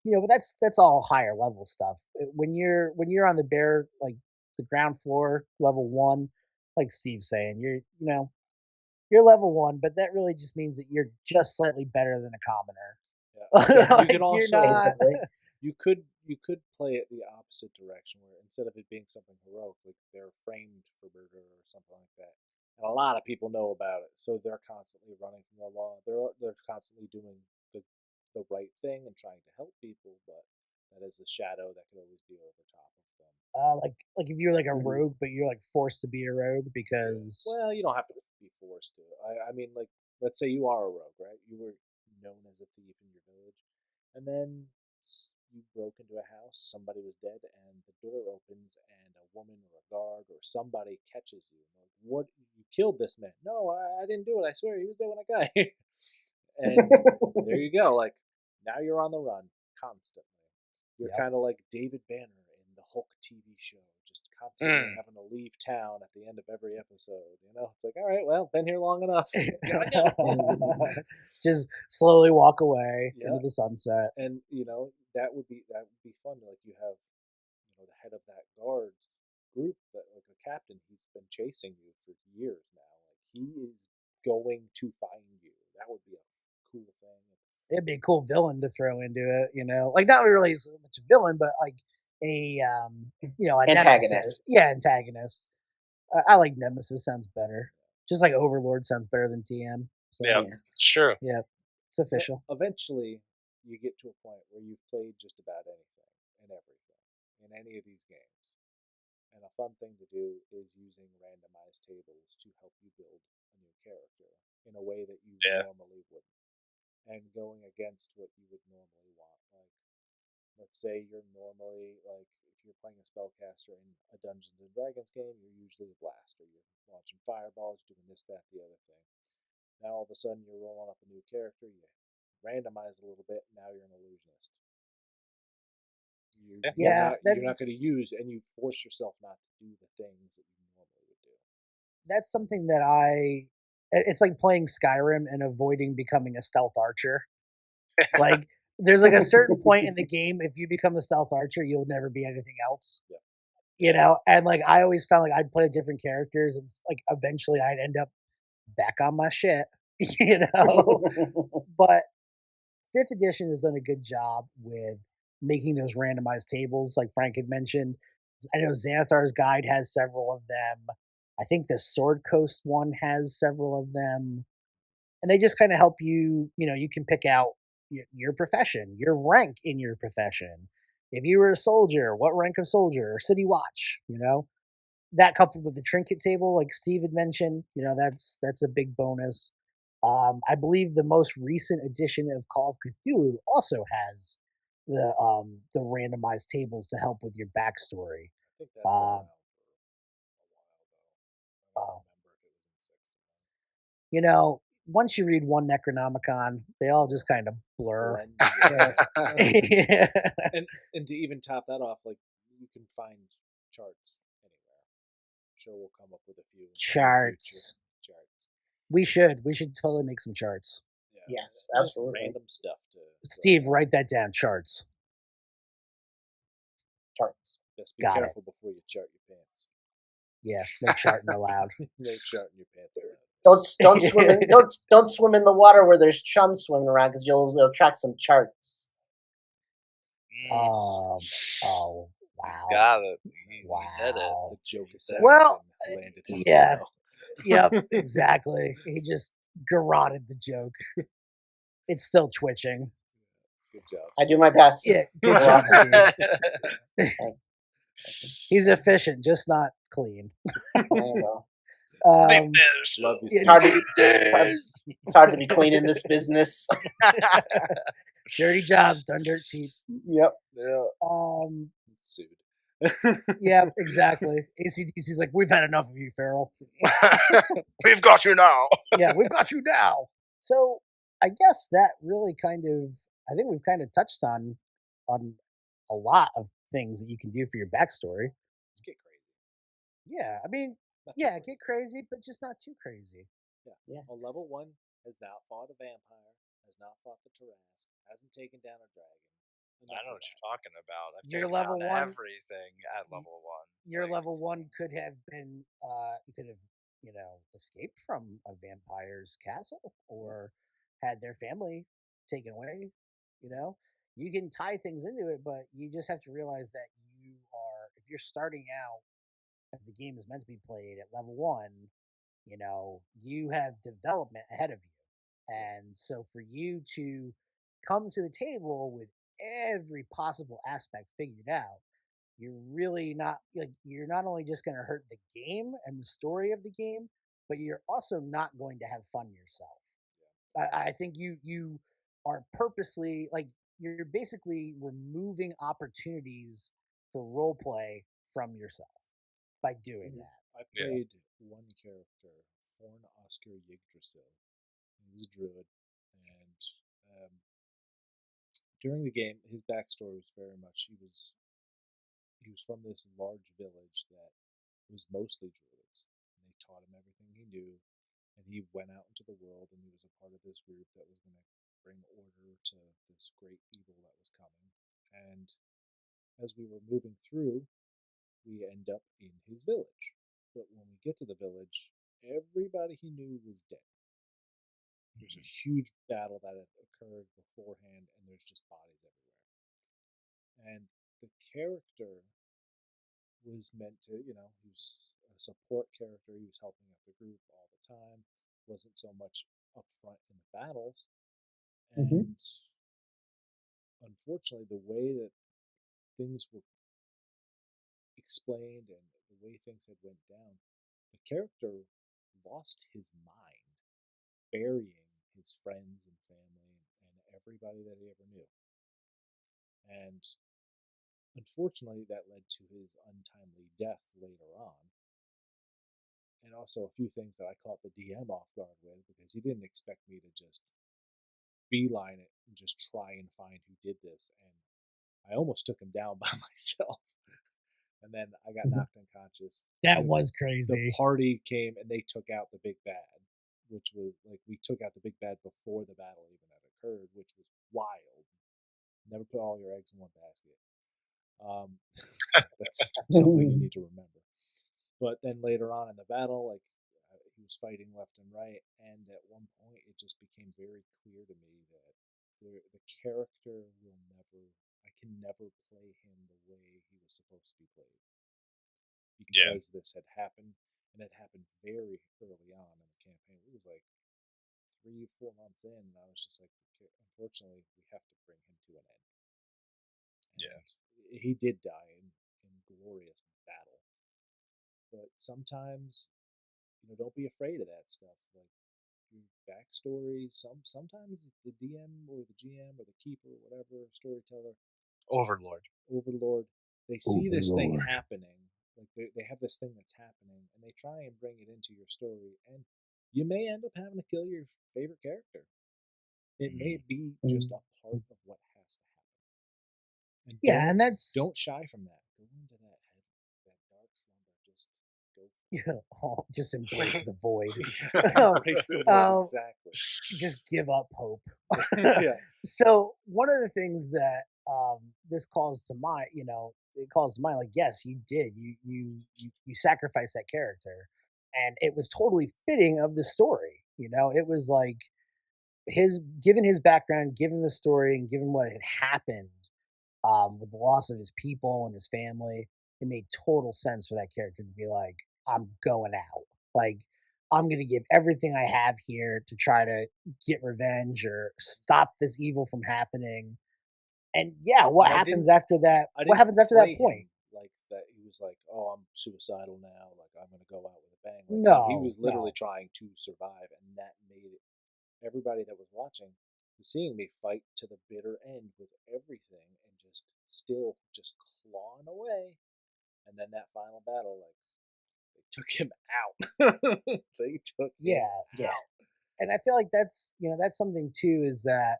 But that's all higher level stuff. When you're on the bare, like, the ground floor, level one, like Steve's saying, you're level one, but that really just means that you're just slightly better than a Yeah. commoner. Yeah, You can Like, you're also not. basically. you could play it the opposite direction, where instead of it being something heroic, like they're framed for murder or something like that, and a lot of people know about it, so they're constantly running from the law. They're constantly doing the right thing and trying to help people, but that is a shadow that could always be over top of them. Like if you're like a Mhm. rogue, but you're like forced to be a rogue Yeah. because Well, you don't have to be forced to. I mean, like, let's say you are a rogue, right? You were known as a thief in your village, and then you broke into a house, somebody was dead, and the door opens, and a woman or a guard or somebody catches you. Like, what? You killed this man? No, I didn't do it. I swear, he was there when I got here. And there you go. Like, now you're on the run constantly. You're yep. kind of like David Banner in the Hulk TV show, just constantly Mm. having to leave town at the end of every episode. It's like, all right, well, been here long enough. Gotta go. Just slowly walk away Yeah, into the sunset. and that would be fun. Like, you have the head of that guard group, that, like, a captain. He's been chasing you for years now. Like, he is going to find you. That would be a cool thing. It'd be a cool villain to throw into it. Like, not really so much a villain, but like a nemesis. Antagonist. Yeah, antagonist. I like nemesis, sounds better. Just like Overlord sounds better than TM. So Yeah. Yeah. It's true. yeah, it's official. Eventually, you get to a point where you've played just about anything and everything in any of these games. And a fun thing to do is using randomized tables to help you build a new character in a way that you Yeah. normally wouldn't, and going against what you would normally want. Like, let's say you're normally, like, if you're playing a spellcaster in a Dungeons and Dragons game, you're usually a blaster. You're launching fireballs, doing this, that, the other thing. Now all of a sudden you're rolling up a new character, you randomize a little bit, now you're an illusionist. You Yeah. you're Yeah, not going to that's use, and you force yourself not to do the things that you normally would do. that's something that it's like playing Skyrim and avoiding becoming a stealth archer. Like, there's like a certain point in the game, if you become a stealth archer, you'll never be anything else. Yeah. And like, I always found like I'd play different characters, and like eventually I'd end up back on my shit, you know. But fifth edition has done a good job with making those randomized tables, like Frank had mentioned. I know Xanathar's Guide has several of them. I think the Sword Coast one has several of them, and they just kind of help you. You can pick out your profession, your rank in your profession. If you were a soldier, what rank of soldier, or city watch. That coupled with the trinket table, like Steve had mentioned, that's a big bonus. I believe the most recent edition of Call of Cthulhu also has the randomized tables to help with your backstory. I think that's been Um, around for a while, though. I don't uh, remember if it was in the sixth Once you read one Necronomicon, they all just kind of one. blur. Blend together. Yeah. And to even top that off, like, you can find charts anywhere. I'm sure we'll come up with a few in the future. Charts. Charts. We should totally make some charts. Yeah. Yes, Just absolutely. random stuff to throw Steve, together. write that down. Charts. Charts. Just be Got it. careful before you chart your pants. Yeah, no charting allowed. No charting your pants allowed. Don't swim in the water where there's chum swimming around because you'll attract some charts. Oh, You wow. got it. You said it. Wow. The joke You is said it. Well, landed his yeah. pillow. Yep, exactly. He just garroted the joke. It's still twitching. Good job. I do my best. Yeah, good job, Steve. He's efficient, just not clean. There you go. Deep dish. Love you, Yeah, Steve. hard to- deep dish. It's hard to be clean in this business. Dirty jobs done dirt cheap. Yep. Yeah. Sued. Yeah, exactly. ACDC's like, we've had enough of you, Farrell. We've got you now. Yeah, we've got you now. So I guess that really I think we've kind of touched on a lot of things that you can do for your backstory. Get crazy. Yeah, I mean, Not too yeah, crazy. get crazy, but just not too crazy. Yeah. Well, level 1 has not fought a vampire, has not fought the Tarrasque, hasn't taken down a dragon. I know what you're talking about. I've Your taken level down 1 everything at level 1. Your level 1 could have been you could have, escaped from a vampire's castle or had their family taken away, you know. You can tie things into it, but you just have to realize that if you're starting out as the game is meant to be played at level 1, you have development ahead of you. And so for you to come to the table with every possible aspect figured out, you're not only just going to hurt the game and the story of the game, but you're also not going to have fun yourself. I think you are purposely, like, you're basically removing opportunities for role play from yourself by doing that. I played one character, Thorn Oscar Yggdrasil. He was a druid, and during the game, his backstory was very much he was from this large village that was mostly druids, and they taught him everything he knew. And he went out into the world, and he was a part of this group that was going to bring order to this great evil that was coming. And as we were moving through, we end up in his village. But when we get to the village, everybody he knew was dead. There's a huge battle that had occurred beforehand, and there's just bodies everywhere. And the character was meant to, he was a support character. He was helping out the group all the time. Wasn't so much up front in the battles. And unfortunately, the way that things were explained and the way things had went down, the character lost his mind, burying his friends and family and everybody that he ever knew. And unfortunately, that led to his untimely death later on. And also a few things that I caught the DM off guard with, because he didn't expect me to just beeline it and just try and find who did this. And I almost took him down by myself. And then I got knocked unconscious. That was crazy. The party came and they took out the big bad, which was like, we took out the big bad before the battle even had occurred, which was wild. Never put all your eggs in one basket. That's something you need to remember. But then later on in the battle, like, he was fighting left and right, and at one point it just became very clear to me that the character I can never play him the way he was supposed to be played. Because this had happened, and it happened very early on in the campaign. It was like 3-4 months in, and I was just like, unfortunately, we have to bring him to an end. And he did die in glorious battle. But sometimes, don't be afraid of that stuff. Like, your backstory, sometimes the DM or the GM or the keeper, whatever, storyteller, Overlord, they see this thing happening. Like, they have this thing that's happening, and they try and bring it into your story, and you may end up having to kill your favorite character. It may be just a part of what has to happen. And don't shy from that. Go into that dark slumber. Just go. Just embrace the void. Embrace the void, exactly. Just give up hope. Yeah. So one of the things that this calls to mind, it calls to mind like, yes, you did. You sacrificed that character, and it was totally fitting of the story. It was like his given his background, given the story, and given what had happened with the loss of his people and his family, it made total sense for that character to be like, I'm going out. Like, I'm going to give everything I have here to try to get revenge or stop this evil from happening. And yeah, what But happens after that? I What didn't happens after that play point? him like that. He was like, "Oh, I'm suicidal now. Like I'm gonna go out with a bang." Like no, he No, was literally no. trying to survive, and that made it. Everybody that was watching was seeing me fight to the bitter end with everything, and just still just clawing away. And then that final battle, like they took him out. They took him Yeah, Yeah. out. and I feel like that's something too is that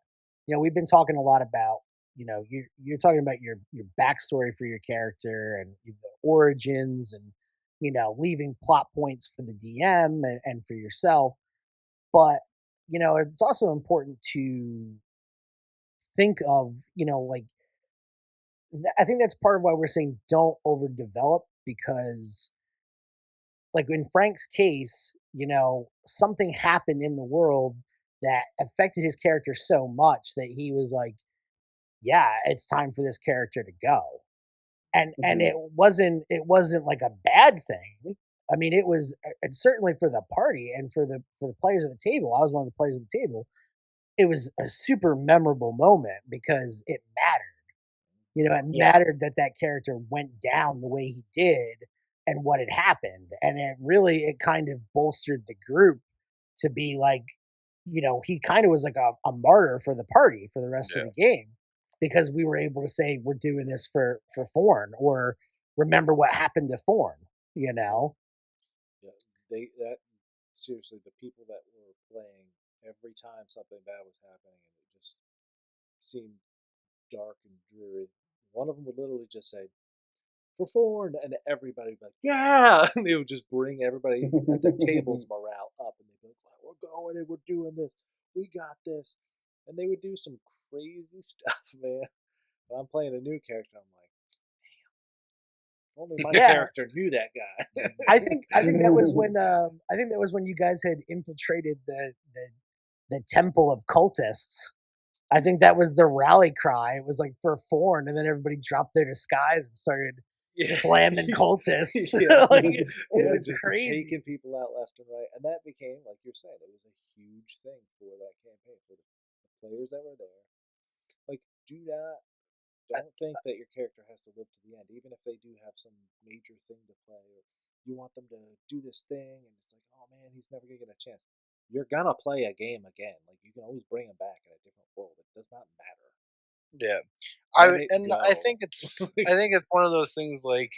we've been talking a lot about you're talking about your backstory for your character and the origins and leaving plot points for the DM and for yourself, but it's also important to think of like I think that's part of why we're saying don't overdevelop because like in Frank's case, something happened in the world that affected his character so much that he was like, yeah, it's time for this character to go. And Mhm. it wasn't like a bad thing. I mean, it was and certainly for the party and for the players at the table. I was one of the players at the table. It was a super memorable moment because it mattered. It Yeah. mattered that that character went down the way he did and what had happened, and it kind of bolstered the group to be like, he kind of was like a martyr for the party for the rest of Yeah. the game because we were able to say we're doing this for Thorn or remember what happened to Thorn, you know? Yeah, they that seriously, the people that were playing every time something bad was happening, and it just seemed dark and dreary. One of them would literally just say, "For Ford," and everybody would be like, "Yeah!" And they would just bring everybody at the table's morale up, and they'd be like, "We're going and we're doing this. We got this." And they would do some crazy stuff, man. When I'm playing a new character, I'm like, only my Yeah, character knew that guy. I think that was when you guys had infiltrated the temple of cultists. I think that was the rally cry. It was like for Thorn, and then everybody dropped their disguise and started Yeah, slamming cultists. yeah, Like it yeah, was just crazy. taking people out left and right, and that became, like you're saying, it was a huge thing for that campaign for the players that were there. Like, do not don't think that your character has to live to the end, even if they do have some major thing to play, or you want them to do this thing, and it's like, oh man, he's never gonna get a chance. You're gonna play a game again. Like you can always bring him back in a different world. It does not matter. Yeah. Let it I go. think it's one of those things like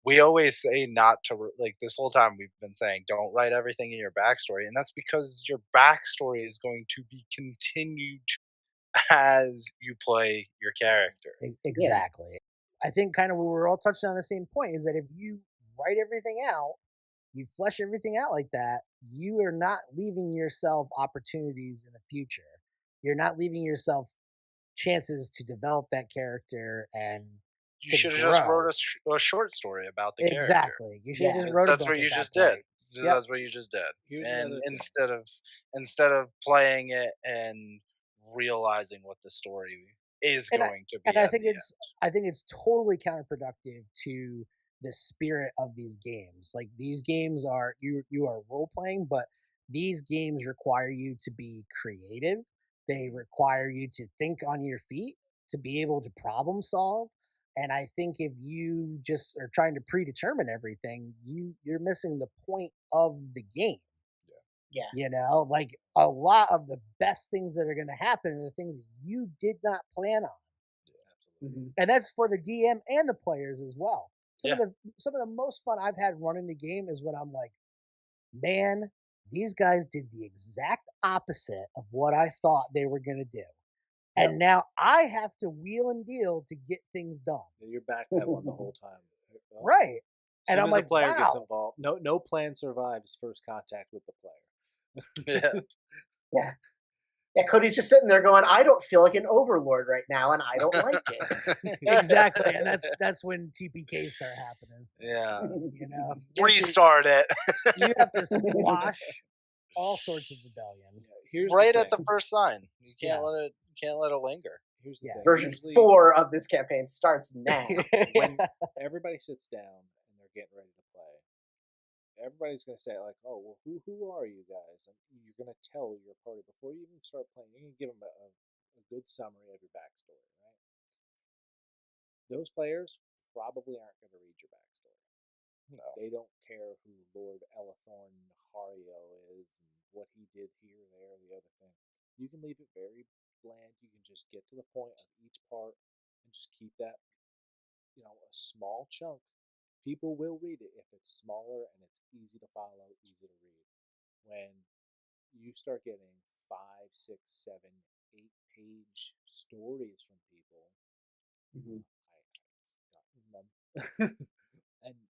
we always say not to like this whole time we've been saying don't write everything in your backstory, and that's because your backstory is going to be continued as you play your character. Yeah. Exactly. I think kind of we were all touching on the same point is that if you write everything out, you flesh everything out like that, you are not leaving yourself opportunities in the future. You're not leaving yourself chances to develop that character and You to should have just wrote grow. a short story about the character. Exactly. You should have Yeah. just wrote a That's book what at you that just did. point. Yep. That's what you just did. Here's And another thing. instead of playing it and realizing what the story is and I going to and be I at think the it's I think it's totally counterproductive to the spirit of these games. Like these games are you are role playing, but these games require you to be creative. They Mhm. require you to think on your feet, to be able to problem solve. And I think if you just are trying to predetermine everything, you're missing the point of the game. Yeah. Like a lot of the best things that are going to happen are the things you did not plan on, Yeah, absolutely. Mhm. and that's for the DM and the players as well. Some Yeah. of the some of the most fun I've had running the game is when I'm like, man, these guys did the exact opposite of what I thought they were going to do, Yep. and now I have to wheel and deal to get things done. Yeah, you're backpedaling the whole time. Well, Right, as and soon I'm as the like, player gets wow. involved, no plan survives first contact with the player. end. Yeah. Yeah. Yeah, Cody's just sitting there going, "I don't feel like an overlord right now, and I don't like it." Exactly, and that's when TPKs start happening. Yeah. You know, Restart it. you have to squash all sorts of rebellion. Yeah, here's Right the at the thing. first sign. You Yeah. can't let it linger. Here's the Yeah. thing. Version Usually, 4 of this campaign starts now. when everybody sits down and they're getting ready to play, everybody's gonna say like, "Oh, well, who are you guys?" And you're gonna tell your party before you even start playing. You're gonna give them a good summary of your backstory, right? Those players probably aren't gonna read your backstory. No. They don't care who Lord Elathorn Hario is and what he did here, there, the other thing. You can leave it very bland. You can just get to the point of each part and just keep that, a small chunk. People will read it if it's smaller and it's easy to follow, easy to read. When you start getting 5, 6, 7, 8 page stories from people, Mhm. I've gotten them. And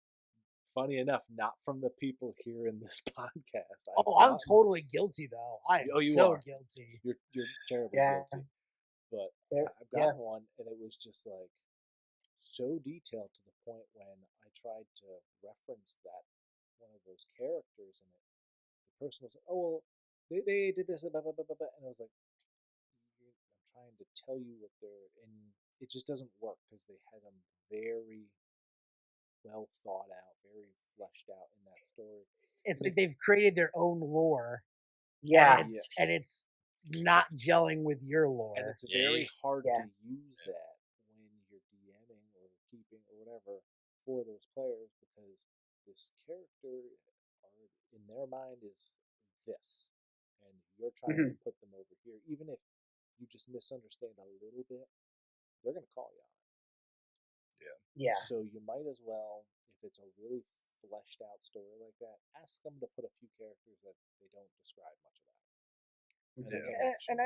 funny enough, not from the people here in this podcast. Oh, I'm totally guilty though. I am You so are. guilty. You're terribly Yeah. guilty. But I've Yeah. gotten one, and it was just like so detailed to the point when I tried to reference that one of those characters, and the person was like, "Oh well, they did this, blah, blah, blah, blah, blah," and I was like, "I'm trying to tell you what they're in." It just doesn't work because they had them very well thought out, very fleshed out in that story. It's And like if they've created their own lore, Yeah. and it's not gelling with your lore. And it's very hard Yeah. to use that when you're DMing or keeping or whatever for those players because this character in their mind is this, and you're trying to Mhm. put them over here. Even if you just misunderstand a little bit, they're going to call you on it. Yeah. So you might as well, if it's a really fleshed out story like that, ask them to put a few characters that they don't describe much about. And a connection.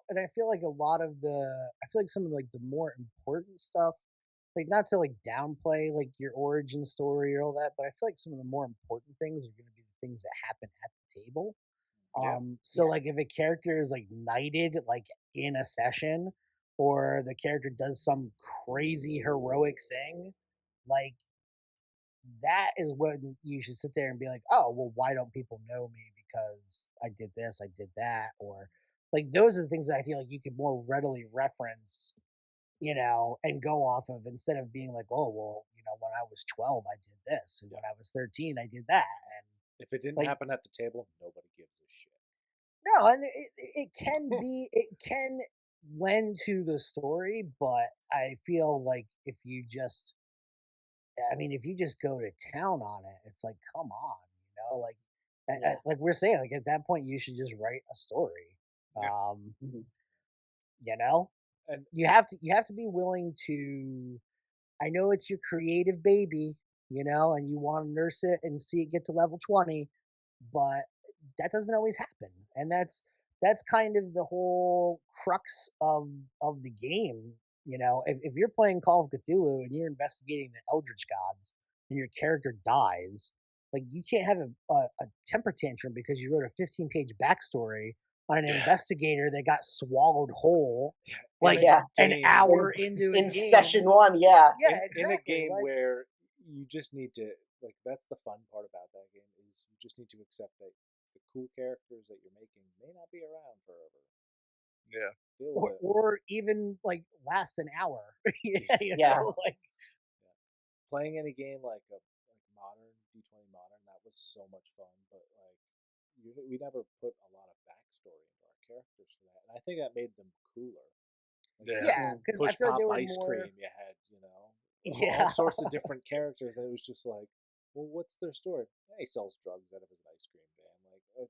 And I feel like a lot of I feel like some of like the more important stuff, like not to like downplay like your origin story or all that, but I feel like some of the more important things are going to be the things that happen at the table. Yeah. So like if a character is like knighted like in a session, or the character does some crazy heroic thing, like that is when you should sit there and be like, oh, well, why don't people know me because I did this, I did that, or like those are the things that I feel like you could more readily reference, and go off of instead of being like, oh, well, when I was 12, I did this, and when I was 13, I did that, and If it didn't like happen at the table, nobody gives a shit. no, and it can lend to the story, but I feel like if you just go to town on it, it's like, come on, like, Yeah. like we're saying, like at that point, you should just write a story. Yeah. Mhm. You know, And you have to be willing to. I know it's your creative baby, and you want to nurse it and see it get to level 20, but that doesn't always happen, and that's kind of the whole crux of the game. If you're playing Call of Cthulhu and you're investigating the Eldritch gods and your character dies, like you can't have a temper tantrum because you wrote a 15-page backstory on an investigator that got swallowed whole like an hour into a in game. session 1. Yeah. Yeah, in a exactly. game like, where you just need to that's the fun part about that game is you just need to accept that the cool characters that you're making may not be around forever. Yeah. Deal with it. or even like last an hour. Yeah, Yeah. like Yeah. Playing any game like modern D20 modern, that was so much fun, but like we never put a lot of backstory into our characters for that, and I think that made them cooler. Like Yeah. yeah, because I push feel like pop they were ice more. cream, you had all Yeah, sorts of different characters, and it was just like, well, what's their story? He sells drugs out of his ice cream van.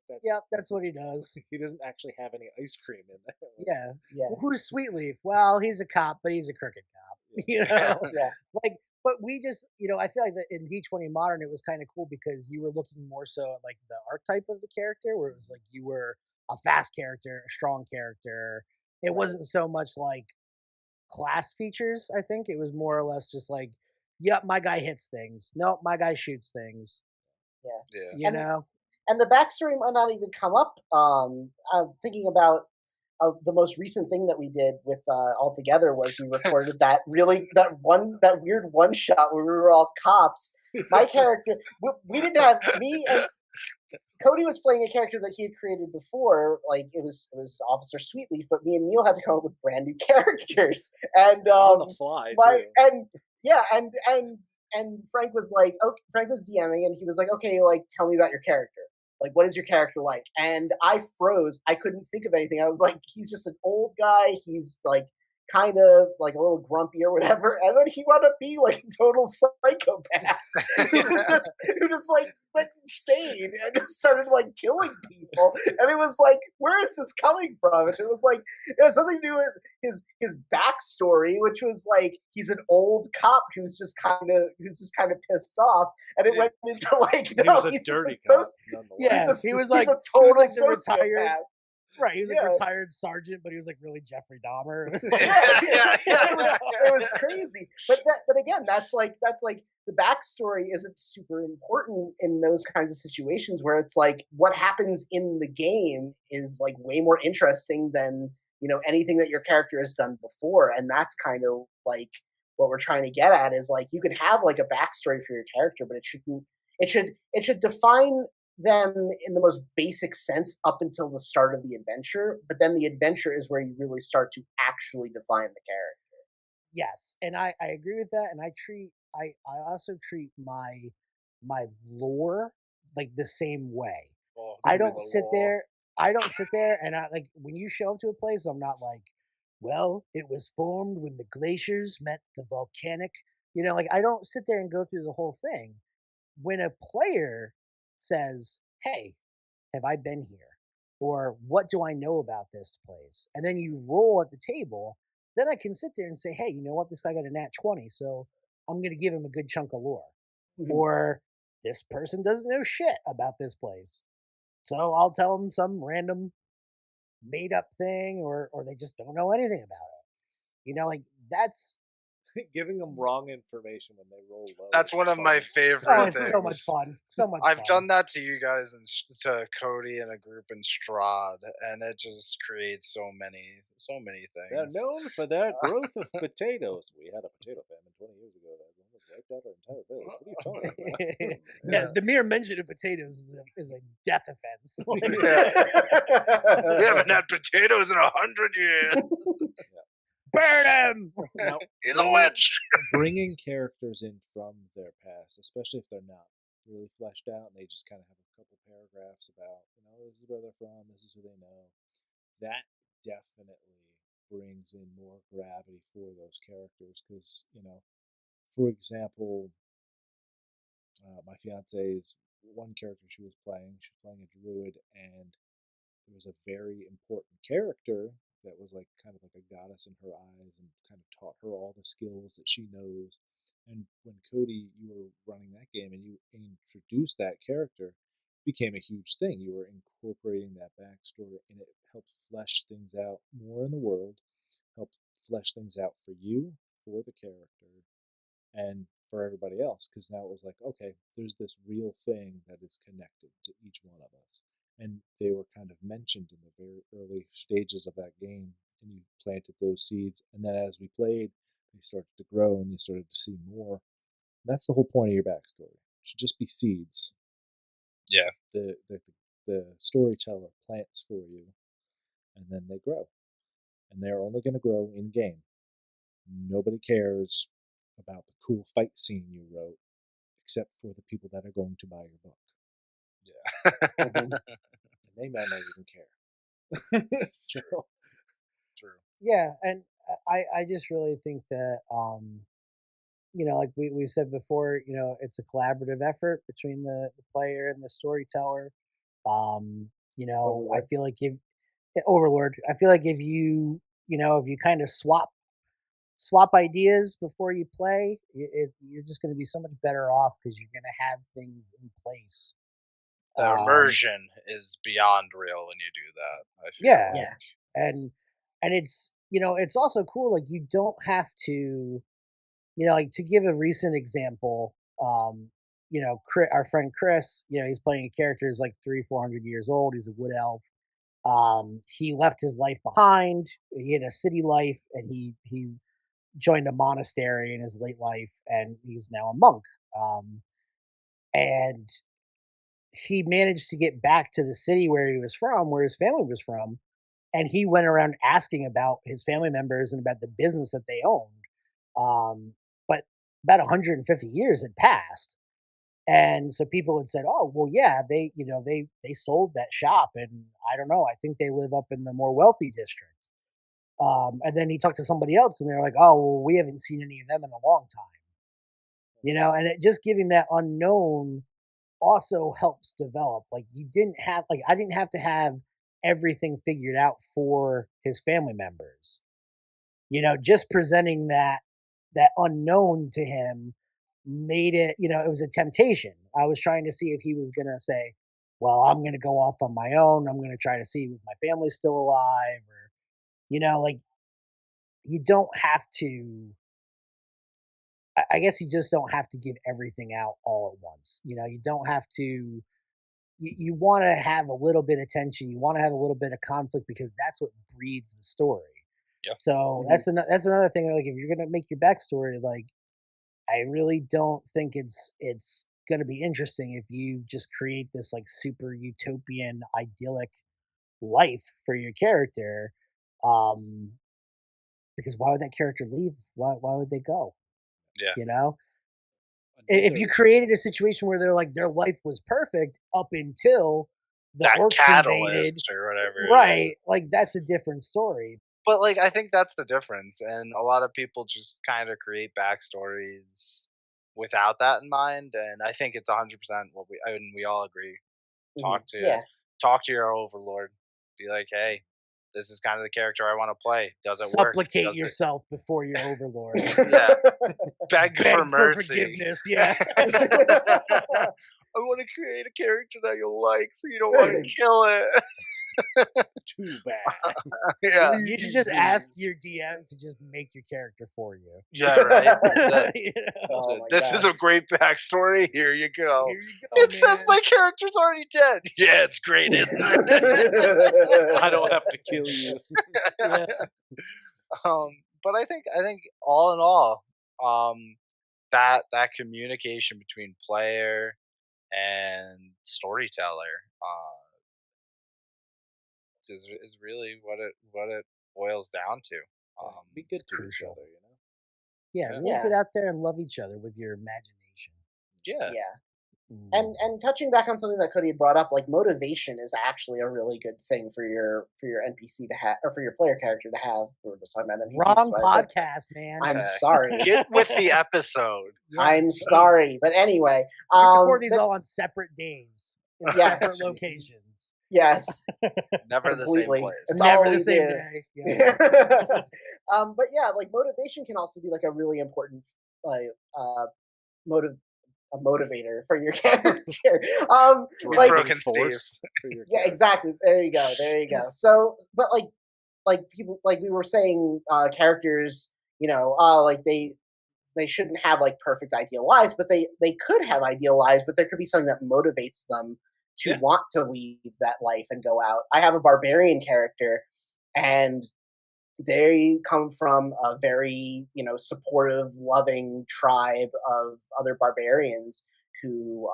Like yeah, that's what he does. he doesn't actually have any ice cream in there. Like, Yeah. Yeah. Well, who's Sweetleaf? Well, he's a cop, but he's a crooked cop. yeah. Yeah. Like, but we just, I feel like that in D20 Modern, it was kind of cool because you were looking more so at like the archetype of the character, where it was like you were a fast character, a strong character. It wasn't so much like class features. I think it was more or less just like, yep, my guy hits things. Nope, my guy shoots things. Yeah. Yeah. You And know? and the backstory might not even come up. I'm thinking about the most recent thing that we did with all together was we recorded that weird one shot where we were all cops. My character, we didn't have me and Cody was playing a character that he had created before, like it was Officer Sweetleaf, but me and Neil had to come up with brand new characters, and On the fly, my too. and yeah, and Frank was like, okay, Frank was DMing, and he was like, okay, like tell me about your character, like what is your character like? And I froze, I couldn't think of anything. I was like, he's just an old guy, he's like kind of like a little grumpy or whatever, and then he wound up being like a total psychopath who just like went insane and just started like killing people. And it was like, where is this coming from? And it was like it has something to do with his backstory, which was like he's an old cop who's just kind of pissed off, and it went into like He was a he's dirty just a cop, nonetheless. Yeah, he's a, he was he's like a total like the sociopath. retired. Right, he was like Yeah. a retired sergeant, but he was like really Jeffrey Dahmer. It was like, Yeah. It was crazy. But again, that's like the backstory isn't super important in those kinds of situations where it's like what happens in the game is like way more interesting than anything that your character has done before. And that's kind of like what we're trying to get at is like you could have like a backstory for your character, but it should define them in the most basic sense up until the start of the adventure, but then the adventure is where you really start to actually define the character. yes, and I agree with that, and I also treat my lore like the same way. Well, I give me don't the sit law. there. I don't sit there and I like when you show up to a place. I'm not like, well, it was formed when the glaciers met the volcanic. Like I don't sit there and go through the whole thing. When a player says, "Hey, have I been here?" Or what do I know about this place? And then you roll at the table, then I can sit there and say, hey, you know what? This guy got a nat 20, so I'm going to give him a good chunk of lore. Mhm. Or this person doesn't know shit about this place. So I'll tell them some random made up thing or they just don't know anything about it. Like that's Giving them wrong information when they roll low. That's is one of my fun. favorite it's things. so much fun. So much I've fun. done that to you guys and to Cody and a group in Strahd, and it just creates so many They're things. known for their growth of potatoes. We had a potato famine 20 years ago that almost wiped out our entire village. What are you talking about? Yeah, the mere mention of potatoes is a death offense. We haven't had potatoes in 100 years. Burn him! Now, He's a witch. bringing characters in from their past, especially if they're not really fleshed out and they just kind of have a couple paragraphs about, this is where they're from, this is who they know. That definitely brings in more gravity for those characters because, for example, my fiance's one character she was playing a druid, and there was a very important character that was like kind of like a goddess in her eyes and kind of taught her all the skills that she knows. And when Cody, you were running that game and you introduced that character, it became a huge thing. You were incorporating that backstory, and it helped flesh things out more in the world, helped flesh things out for you, for the character, and for everybody else, because now it was like, okay, there's this real thing that is connected to each one of us. And they were kind of mentioned in the very early stages of that game, and you planted those seeds. And then as we played, they started to grow, and you started to see more. And that's the whole point of your backstory. It should just be seeds. Yeah. The storyteller plants for you, and then they grow. And they're only going to grow in game. Nobody cares about the cool fight scene you wrote, except for the people that are going to buy your book. Yeah. And they might not even care. So True. Yeah, and I just really think that like we've said before, it's a collaborative effort between the player and the storyteller. I feel like if Overlord, I feel like if you kind of swap ideas before you play, you're just going to be so much better off because you're going to have things in place. The immersion is beyond real when you do that. I feel Yeah, like. and it's also cool. Like you don't have to, like to give a recent example. Our friend Chris, he's playing a character who's like 300-400 years old. He's a wood elf. He left his life behind. He had a city life, and he joined a monastery in his late life, and he's now a monk. Um, and he managed to get back to the city where he was from, where his family was from, and he went around asking about his family members and about the business that they owned. But about 150 years had passed, and so people had said, "Oh, well, yeah, they sold that shop, and I don't know, I think they live up in the more wealthy district." And then he talked to somebody else, and they're like, "Oh, well, we haven't seen any of them in a long time." And it just giving that unknown also helps develop. Like I didn't have to have everything figured out for his family members. Just presenting that unknown to him made it, it was a temptation. I was trying to see if he was going to say, "Well, I'm going to go off on my own. I'm going to try to see if my family's still alive," or like you don't have to. I guess you just don't have to give everything out all at once. You don't have to. You want to have a little bit of tension. You want to have a little bit of conflict because that's what breeds the story. Yeah. So Mhm. that's another thing. Like if you're gonna make your backstory, like I really don't think it's gonna be interesting if you just create this like super utopian idyllic life for your character. Um, because why would that character leave? Why would they go? Yeah. You know, if you Another created a situation where they're like their life was perfect up until the That orcs invaded, catalyst or whatever. Yeah. right? Like that's a different story. But like I think that's the difference, and a lot of people just kind of create backstories without that in mind, and I think it's 100% what we all agree. Mhm. Talk to Yeah. talk to your overlord. Be like, hey, this is kind of the character I want to play. Does it work? Supplicate Does it? yourself before your overlord. Yeah. Beg for Beg for mercy. forgiveness. Yeah. I want to create a character that you'll like, so you don't want to kill it. too bad. Yeah. You should just ask your DM to just make your character for you. Yeah. Right. That's it. You know? Oh my This is god. a great backstory. Here you go. Here you go, It says man. my character's already dead. Yeah, it's great, isn't it? I don't have to kill you. Yeah. But I think all in all, that communication between player and storyteller is really what it boils down to. Right. Um, Be It's good to each crucial. other, Yeah, yeah, really Yeah. get out there and love each other with your imagination. yeah, Yeah. Mm. And touching back on something that Cody had brought up, like motivation is actually a really good thing for your NPC to have, or for your player character to have. We were just talking about NPCs. Wrong So I said, podcast, man. I'm Heck, sorry. get with the episode. Yeah, I'm jeez. sorry, but anyway, We record these but all on separate days in Yes. separate locations. yes, Never the same completely. place. It's Never all the we same do. day. Yeah. But yeah, like motivation can also be like a really important like motive a motivator for your character. Like Broken Steve. for your yeah, character. exactly. There you go. There you go. So, but like people like we were saying, characters, like they shouldn't have like perfect ideal lives, but they could have ideal lives, but there could be something that motivates them to Yeah. want to leave that life and go out. I have a barbarian character, and they come from a very supportive, loving tribe of other barbarians who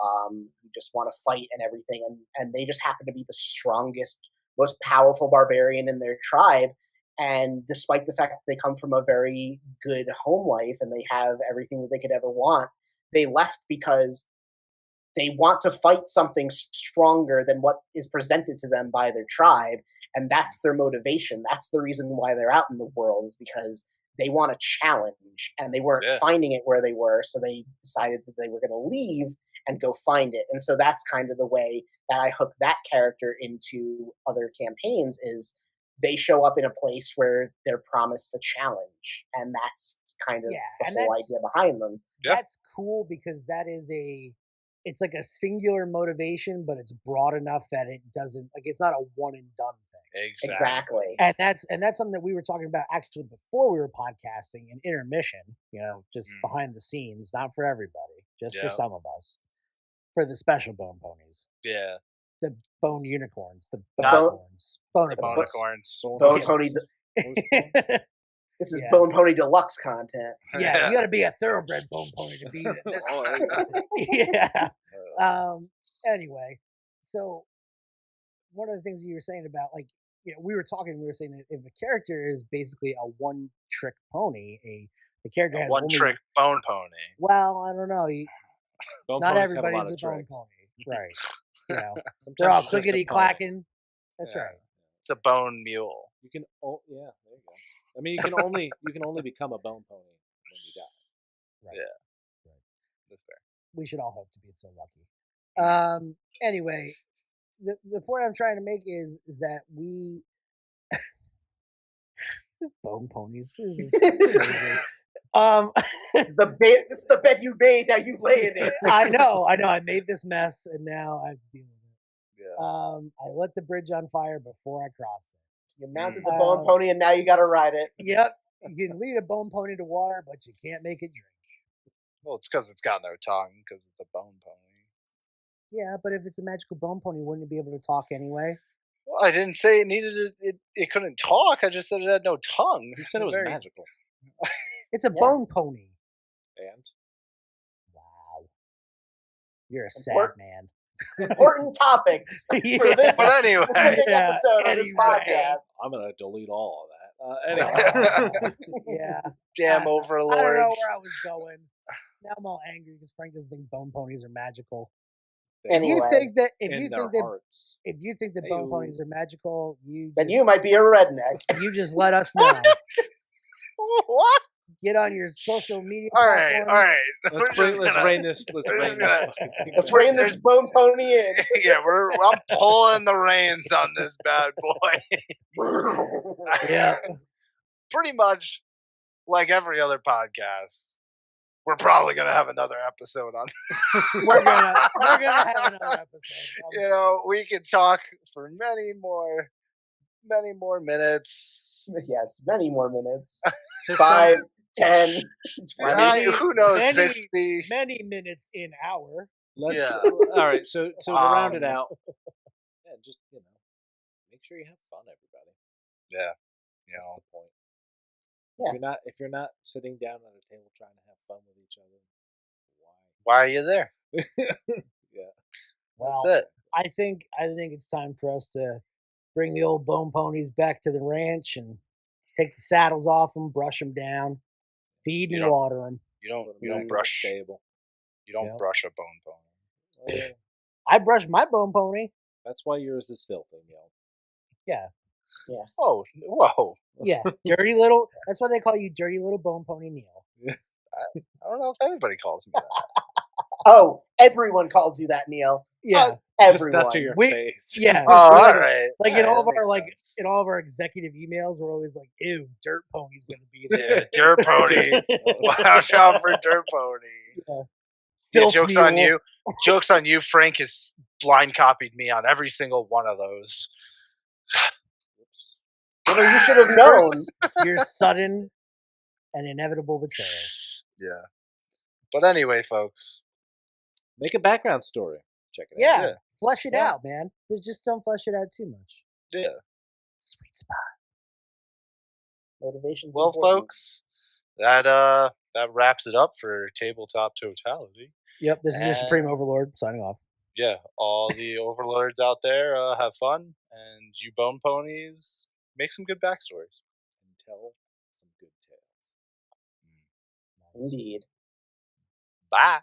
just want to fight and everything, and they just happen to be the strongest, most powerful barbarian in their tribe. And despite the fact that they come from a very good home life and they have everything that they could ever want, they left because they want to fight something stronger than what is presented to them by their tribe, and that's their motivation. That's the reason why they're out in the world, is because they want a challenge and they weren't Yeah. finding it where they were, so they decided that they were going to leave and go find it. And so that's kind of the way that I hook that character into other campaigns, is they show up in a place where they're promised a challenge, and that's kind of Yeah, the and whole that's idea behind them. Yeah. that's cool because it's like a singular motivation, but it's broad enough that it doesn't like it's not a one and done thing. Exactly. And that's something that we were talking about actually before we were podcasting in intermission, just Mhm. behind the scenes, not for everybody, just for Yeah. some of us, for the special bone ponies. Yeah. the bone unicorns, the bone- bone The unicorns. Bonicorns. Bone Yeah. Pony. This is Yeah. Bone Pony Deluxe content. Yeah, you got to be a thoroughbred bone pony to be in this. Yeah. Anyway, so one of the things you were saying about, like, we were saying that if a character is basically a one-trick pony, the character has One only trick bone pony. Well, I don't know. Bone Not ponies have everybody's lot a of bone tricks. pony, right? They're Sometimes all you're just a clickety pony. clacking. That's Yeah. right. It's a bone mule. You can there you go. I mean, you can only become a bone pony when you die. Right. Yeah. Right. That's fair. We should all hope to be so lucky. Anyway, the point I'm trying to make is that we bone ponies. This is crazy. It's the bed you made. Now you lay in it. I know. I made this mess, and now I'm dealing with it. Yeah. I lit the bridge on fire before I crossed it. You mounted the bone pony, and now you got to ride it. Yep. You can lead a bone pony to water, but you can't make it drink. Well, it's because it's got no tongue, because it's a bone pony. Yeah, but if it's a magical bone pony, wouldn't it be able to talk anyway? Well, I didn't say it needed it couldn't talk. I just said it had no tongue. You said it was magical. It's a bone pony. And Wow. You're a sad Important- man. Important topics for this, But anyway, specific episode of this podcast. I'm gonna delete all of that. Anyway. Yeah. damn I don't know overlords. where I was going. Now I'm all angry because Frank doesn't think bone ponies are magical. Anyway, You think that in if their hearts. you think that bone ponies are magical, then you might be a redneck. You just let us know. What? Get on your social media All platforms. right. Let's rein this fucking thing. Let's rein this bone pony in. Yeah, I'm pulling the reins on this bad boy. Yeah. Pretty much like every other podcast, we're probably gonna have another episode on. We're gonna have another episode. We could talk for many more minutes. Yes, many more minutes. To 5, 10, 20. Who knows? many- 60. Many minutes in hour. Let's Yeah. all right. So to round it out, just make sure you have fun, everybody. Yeah, That's the point. Yeah. If you're not sitting down at a table trying to have fun with each other, why are you there? Yeah. Well, That's it. I think it's time for us to bring the old bone ponies back to the ranch and take the saddles off them, brush them down, feed and water them. You don't brush. Stable. You don't brush a bone pony. I brush my bone pony. That's why yours is filthy, Yeah. Yeah. Oh, whoa. Yeah. Dirty little. That's why they call you Dirty Little Bone Pony Neil. I don't know if anybody calls me that. Oh, everyone calls you that, Neil. Yeah. Just Everyone. not to your face. Yeah. Oh, all right. Like All in all right, of our that makes sense. in all of our executive emails, we're always like, "Ew, Dirt Pony's gonna be Yeah, there." Dirt Pony. Watch out for Dirt Pony. Yeah, joke's on you. Joke's on you. Frank has blind copied me on every single one of those. Well, you should have known. Your sudden and inevitable betrayal. Yeah. But anyway, folks. Make a background story. Check it Yeah. out. Flesh it out, man. But just don't flesh it out too much. Yeah. Sweet spot. Motivation's Well, important. folks, that wraps it up for Tabletop Totality. Yep, this is your Supreme Overlord signing off. Yeah, all the overlords out there, have fun, and you bone ponies, make some good backstories. And tell some good tales. Indeed. Bye.